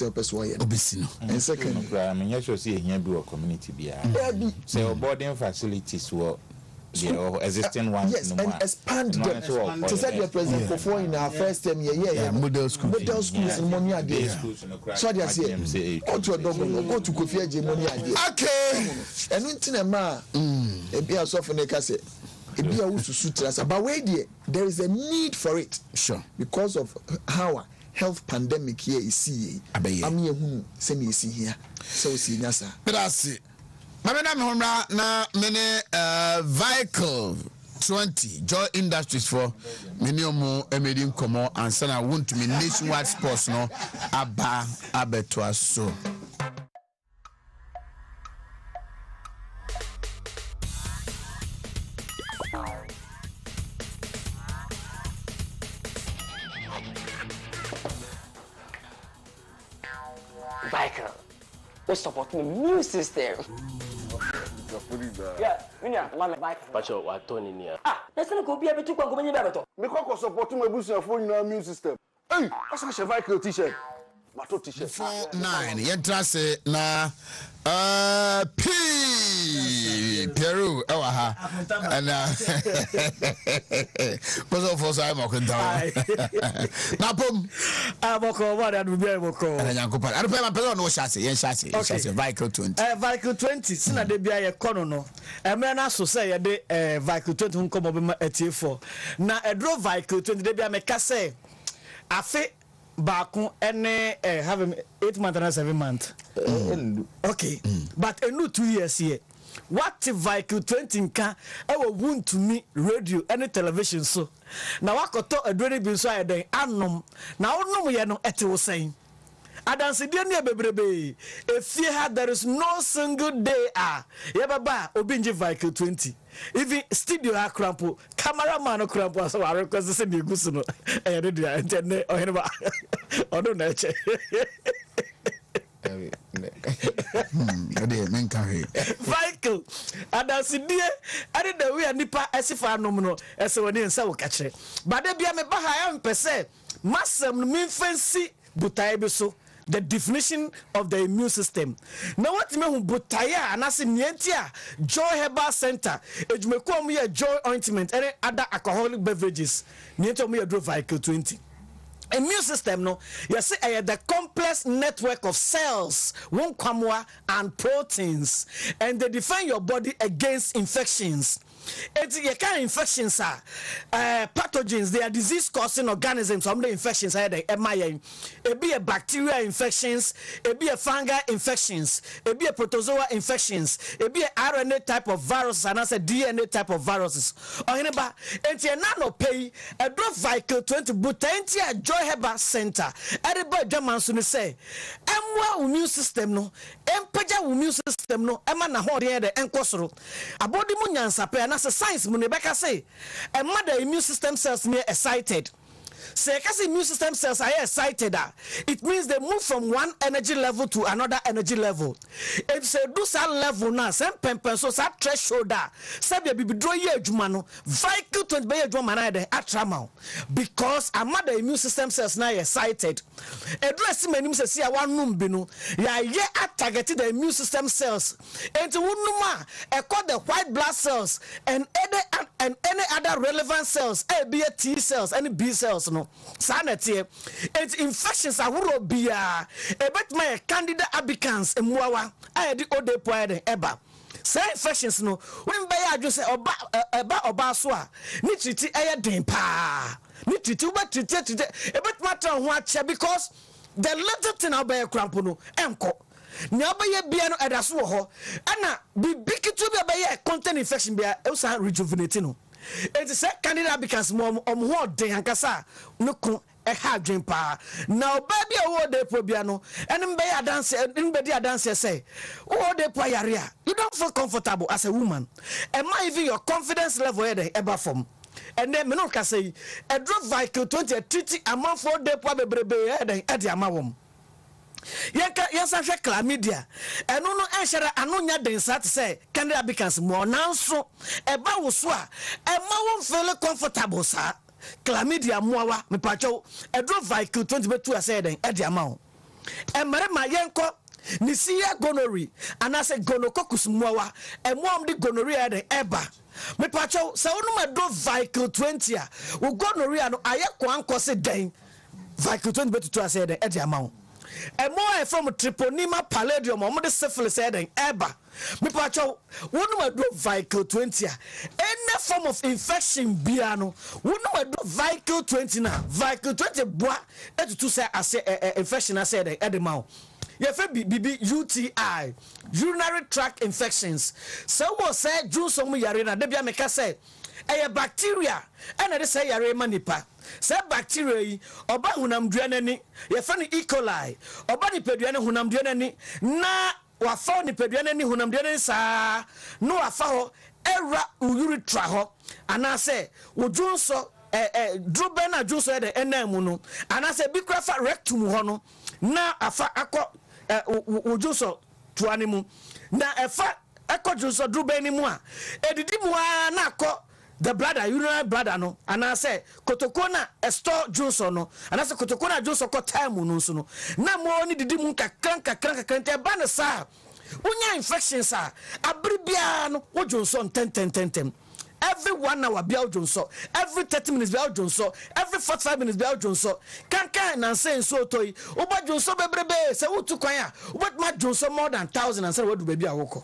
and second, I mean, you should see here be a community be say boarding facilities were the existing ones. Yes, and expand them. To say the president before in our first term, model schools and money idea. So they say, go to a dog, go to Kofi Money idea. Okay. And until a man, a beer softener say, a beer who to suit us. But wait, there is a need for it. Sure. Because of how health pandemic here is see. I'm here who send me see here. So see Nasa. But I see. Mamena Mihomra na mene vehicle 20 Joy Industries for minimum emedin komo and sana Wontumi nationwide sports no aba abeto so. Vehicle. We support the new system. Yeah, mama bike. Pacho wa Tony ni. Let's not go be able to go many better. Me ko support my business for your immune system. Hey, that's a vehicle t-shirt. Mato t-shirt. 49 yentrase na P Peru ewa and poso for sai mo kwenta na pom aboko wa da bi aboko na yankopa ado pe ma pelo no chassis yen chassis vehicle 20 vehicle 20 sina de bia ye kono no emre na so say ye de vehicle 20 nkomo be ma atiefo na edro vehicle 20 de bia me ka say afi Baku ene have 8 months and 7 months. Okay. But a new 2 years here. What vehicle 20 can Wontumi radio any television so. Now wakoto a dwelling be so I anom. Now no ye no ete was saying. Adansi dia ne bebrebe. If you had there is no single day yebaba obinji vehicle 20. Even studio crampo cameraman crampo so I request say me gusu no e ready internet o hene ba o do na che vehicle adansi dia ade da we nipa esifa nom no ese woni nsa wo ka kire ba de bia me ba ha am pese masem no me fancy butai bi so the definition of the immune system. Now what me hu butaya anase nientia Joy Herbal Center ejumeko mu ye Joy ointment any other alcoholic beverages nientia mu ye Dro Vehicle 20. Immune system no you see the complex network of cells one kwamwa and proteins and they defend your body against infections. It's your kind of infections are pathogens, they are disease causing organisms. Some of the infections are the MIA. It be a bacterial infections, it be a fungal infections, it be a protozoa infections, it be a RNA type of viruses, and that's a DNA type of viruses. Or anybody, it's a nano pay a Dro Vehicle 20 Butentia Joy Herbal Center. Everybody German soon say, Emwa immune system no, Empeja immune system no, Emana Hori the Enkosoro. Abodi Munyansa pe as a science Munebeka say, a mother immune system cells near excited. Say, because immune system cells are excited, it means they move from one energy level to another energy level. If say do that level now, same pempen so that threshold say be draw ye jumano vehicle 20 be jumana de atrama because a mother immune system cells now excited. Address many say see one num binu ya ye targeted the immune system cells into unuma called the white blood cells and any other relevant cells, be a T cells, any B cells no. Sanity it's infections are wuro bia e bet my candida albicans emuawa ayedi ode poede eba say infections no when be ya just oba so a ni triti den pa ni triti uba triti e bet matter ho ache because the little thing obey crampo no enko ni obey bia no edaso ho ana bibikitu bia be content infection bia e so rejuvenate no. It is a candidate because mom what day and cassa no a hard dream pa now baby a de probiano and in bay a dance in bedi a dance say oh de poyaria you don't feel comfortable as a woman and my even your confidence level ever from and then me no can say a Dro Vehicle 20 a treaty amount for de po bebrebe at the amount. Yes, I share chlamydia. And no answer anonya densa to say candidate becomes more now so about uswa and ma feel comfortable sir. Chlamydia moa me pacho a Dro Vehicle 22 I said at the amount. And Marema Yanko Nisia gonorrhea and I said gonococcus moa and mom the gonorrhea the eba. me pacho se wonu madro vehicle 20 a wo gonorrhea no aye kwan kose den vehicle 20 betutu ase den e de amount e mo from treponema palladium o mo de syphilis e den eba me pacho wonu madro vehicle 20 a any form of infection bia no wonu madro vehicle 20 na vehicle 20 boa etutu se ase infection ase den e de mawo ye fe bibi UTI urinary tract infections so wo say juice mu yare na de bia me ka say eye bacteria ena de say yare manipa say bacteria yi oba hunam dua nani ye fe ni E. coli oba ni pedua ne hunam dua nani na wa fa ni pedua nani hunam dua nani sa no wa fa ho era urethra ho ana say wo junso drobe na junso e de enam no ana say bi kra fa rectum ho no na afa akọ ujuso tuani mu na efa ekojuso drube ni mu a edidi mu a na akọ the bladder urinary bladder no ana say kotoko na store juice no ana say kotoko na juice ko time no so no na mo ni didi mu kakran te ba na sa unya infections a abribia no wo junso ten every 1 hour bia ojonso every 30 minutes bia ojonso every 45 minutes bia ojonso kan na say so toyi oba jonso bebrebe se wutu kwan a oba ma jonso more than 1000 and say wadu ba bia woko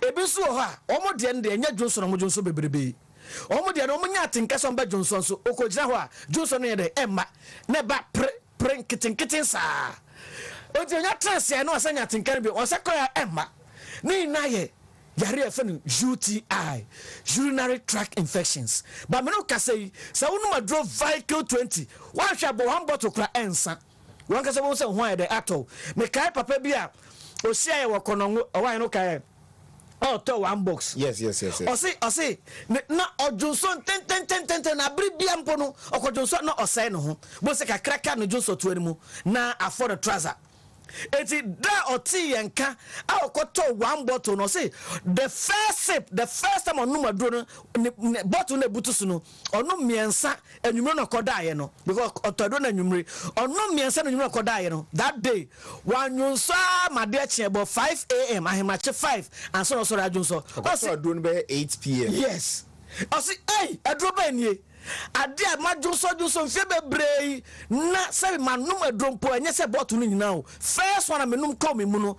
ebi so ho a omo de nde enya jonso na mo jonso bebrebe omo de na omo nya atenka so mba jonso so okojira ho a jonso no ye de emma na ba pre kitten sa o de nya transe no asanya atenka bi o se ko ya emma ni na ye yare efenu UTI urinary tract infections but me no ka say so wonu ma draw vehicle 20 one hwa bo one bottle kra ensa one ka say won say ho de atol me kai papa bi a o sia ye wokono o wan no kai oh to one box yes o say na ojonso ten na bribia mpo no okojonso na o say no ho bo se ka kraka no jonso to animu na afford the trouser eti da oti yenka a okoto one bottle no say the first time onu maduro no bottle na butusu no onu miensa enwumre no koda ye no because otodo na enwumre onu miensa na enwumre koda ye no that day wanyunso made a che about 5 am ahemache 5 and so radunso o do no be 8 pm yes o say hey adroba enie ade amajuso mfie bebrei na say manum adrompo enye se bottle no nyina o first one menum call me mu no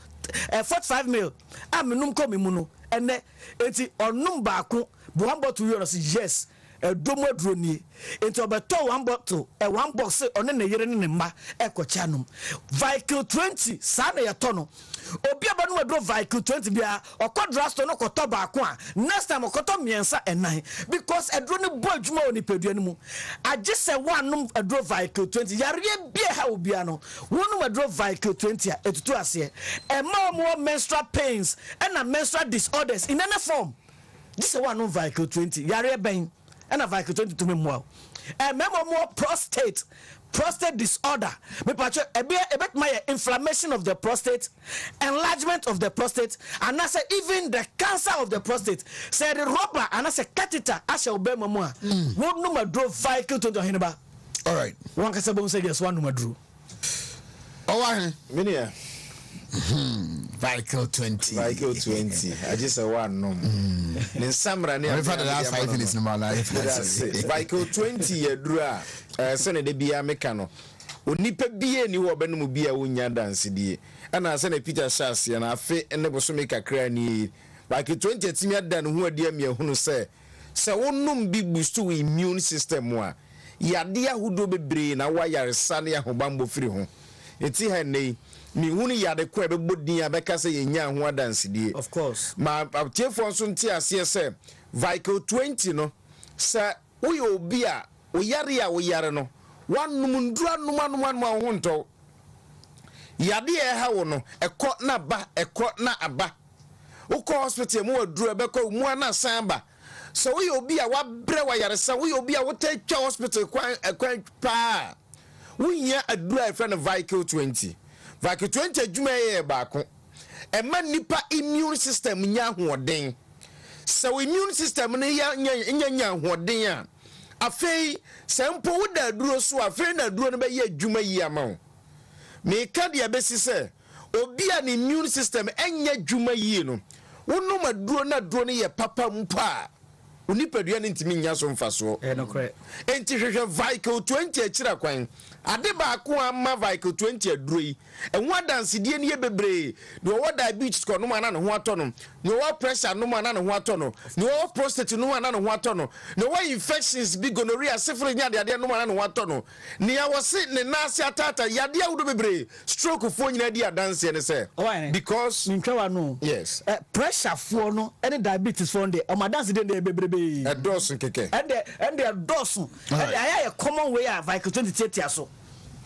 45 mil menum call me mu no ene enti onum baako bo one bottle you say yes domo adroni enti obeto one bottle one box one na yere ne mma ekocha num vehicle 20 sa na yeto no obi abanu adro vehicle 20 bia okodra store no koto baako a next time okoto miensa enan because adro ne bo adwuma oni pedua ne mu agise one adro vehicle 20 yare bia ha obia no wonu adro vehicle 20 a etutu ase e more menstrual pains and menstrual disorders in any form this one vehicle 20 yare ben and a vehicle 20 to me more more prostate disorder me pacho ebet my inflammation of the prostate, enlargement of the prostate, and I say even the cancer of the prostate say the rubber and I say catheter I shall be mama one number drove vehicle to hineba. All right, one can say yes one number drew all right minia vehicle 20 I just say one no nin samra ne the last 5 minutes in my life vehicle 20 yedura sene de bia meka no onipa bia ni wo benum bia wonya dance die ana sene Peter Charles ya na afe ene boso meka kra ni vehicle 20 atimi adan ho adi am yehunu se wonum bi boost to immune system wa yade ahudo bebre na wa yaresa ne ahobambo firi ho eti ha nei mi huni yade ko ebe bodin abeka se yenya ho dance die of course ma abtiefo nso nti ase se vehicle 20 no sa uyo obi a oyare no wanum ndura num ho nto yade e ha wo no ekọ na aba ukọ hospital mu waduru ebekọ mu na samba so uyo obi a wabre wa yare sa uyo obi a wotatwa hospital kwan pa wunya adura e friend vehicle 20 vehicle 20 adwuma ye baako ema nipa immune system nya hoden so immune system ne nya hoden a afei sempo woda duro so afei na duro no be ye adwuma yi ama me ka dia besi se obi a ne immune system enya adwuma yi no wonu maduro na duro ne ye papa mpa onipadua no ntimi nya so mfaso enti hwehwɛ vehicle 20 akira kwan ade baako amma vehicle 20 aduro yi enwo adansedie ne bebree ne wo diabetes ko no mana ne ho atɔ no ne wo pressure no mana ne ho atɔ no ne wo prostate no mana ne ho atɔ no ne wo infections bi gonorrhea syphilis nya de no mana ne ho atɔ no ne ya wo se ne nase atata yade awudo bebree stroke fo nyina di adanse ne se because ntwa no yes pressure fo no any diabetes fo de o madanse de bebrebe edoso keke and edoso aya common way a vehicle 20 tiatia so.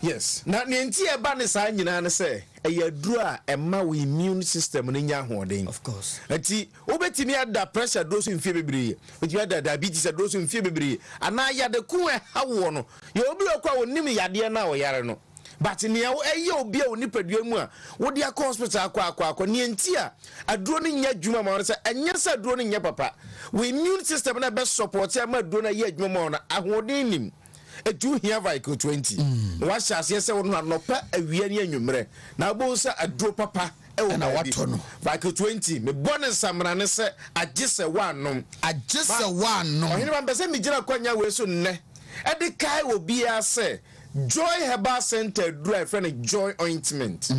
Yes. Na nti e ba ne saa nyina ne se eyaduru a emma we immune system no nya hoden. Of course. Nti obetimi ada pressure dose mfie bebree. Obetimi ada diabetes dose mfie bebree. Ana yade ku e hawo no. Ye obi okwa onim yade na wo yare no. But ne eye obi a onipadua mu a wo de akọ hospital akọ ne nti a aduro no nya dwuma ma no se enye se aduro no nya papa. We immune system na be support ya ma aduro na ye adwuma ma no ahoden nim. Etu here vehicle 20 what shall say say no anopa awia ne anwumre na bo sa aduro papa e wo na wato no vehicle 20 me bonus samra ne se agise wanom ohini ba mbese me gira kwanya we so nne e de kai obi ase Joy Herbal Center dry friend Joy Ointment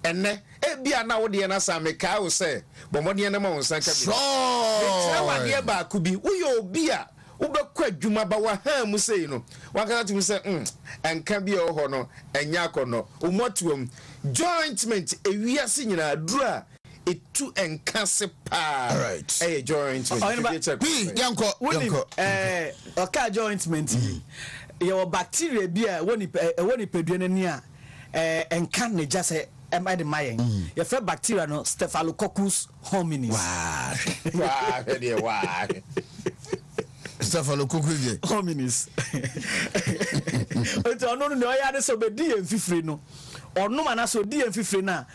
enne e bia na wo de na sa me kai wo se bomode na ma wo san ka bi so wa de ba ku bi wo yo obi a ubekwa dwuma ba wa ha mu sei no wakata ti mu se enka bi o ho no enya akono umotuom jointment ewiase nyina dura etu enka se pa right jointment yanko oka jointment your bacteria bi a woni pedua nani a enka ne jase am the mayen your fair bacteria no Staphylococcus hominis wow Staphylococcus hominis oto no no ya de so be di enfifiri no onum ana so di enfifiri na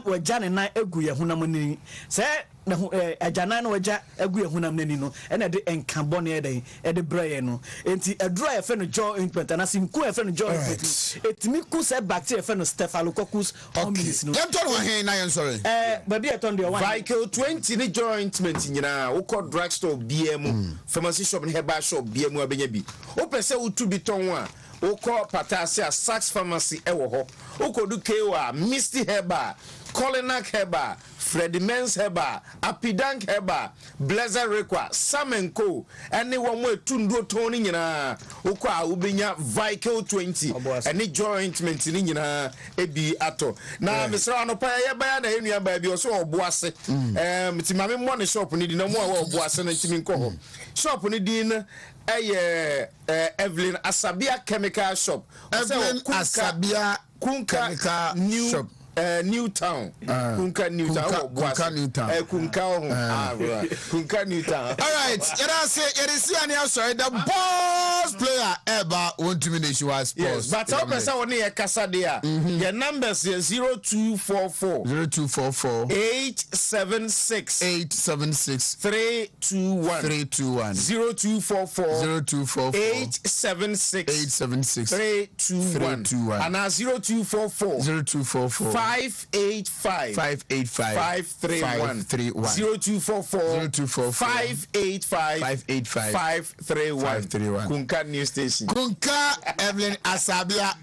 waja ne na egu ye hunam ni se na ajana na waja egu ye hunam nani no ena de enkabɔ ne eden e de braye no enti adura ye fe no jaw implant na simku ye fe no jaw implant etimi ku se bacteria fe no Staphylococcus hominis no dem ton wa hen na yen sorry ba bi eton de one vehicle 20 ni jointment nyina wo kɔ drugstore BM pharmacy shop ni herbal shop BM abenya bi wo pese wo tu bi ton a wo kɔ patasia Sax pharmacy e wo ho wo kɔ du kewa Misty Herbal Colinac Herbal Freddy Men's Herbal Apidank Herbal Blazer Requa Samenko ene wo mo etunduo ton ni nyina wo kɔ a wo benya vehicle 20 ene jointment ni nyina ebi ato na mesra no pa ye ba na enua ba bi o so oboase mitimame mo ne shop ni di na mo a oboase na ntimi nkɔ ho shop ni di na Evelyn Asabia Chemical Shop. Evelyn Asabia Kunka New Shop. Newtown. Kunka Newtown. Kunka Newtown. All right. Yerisi ani sorry the boss player ever Wontumi Nation was sports. Yes, but our person only a kasa there. Your numbers is 0244 876 321 0244 876 321 and 0244 585 531 0244 585 531 Kunka News Station Kunka Evelyn Asabia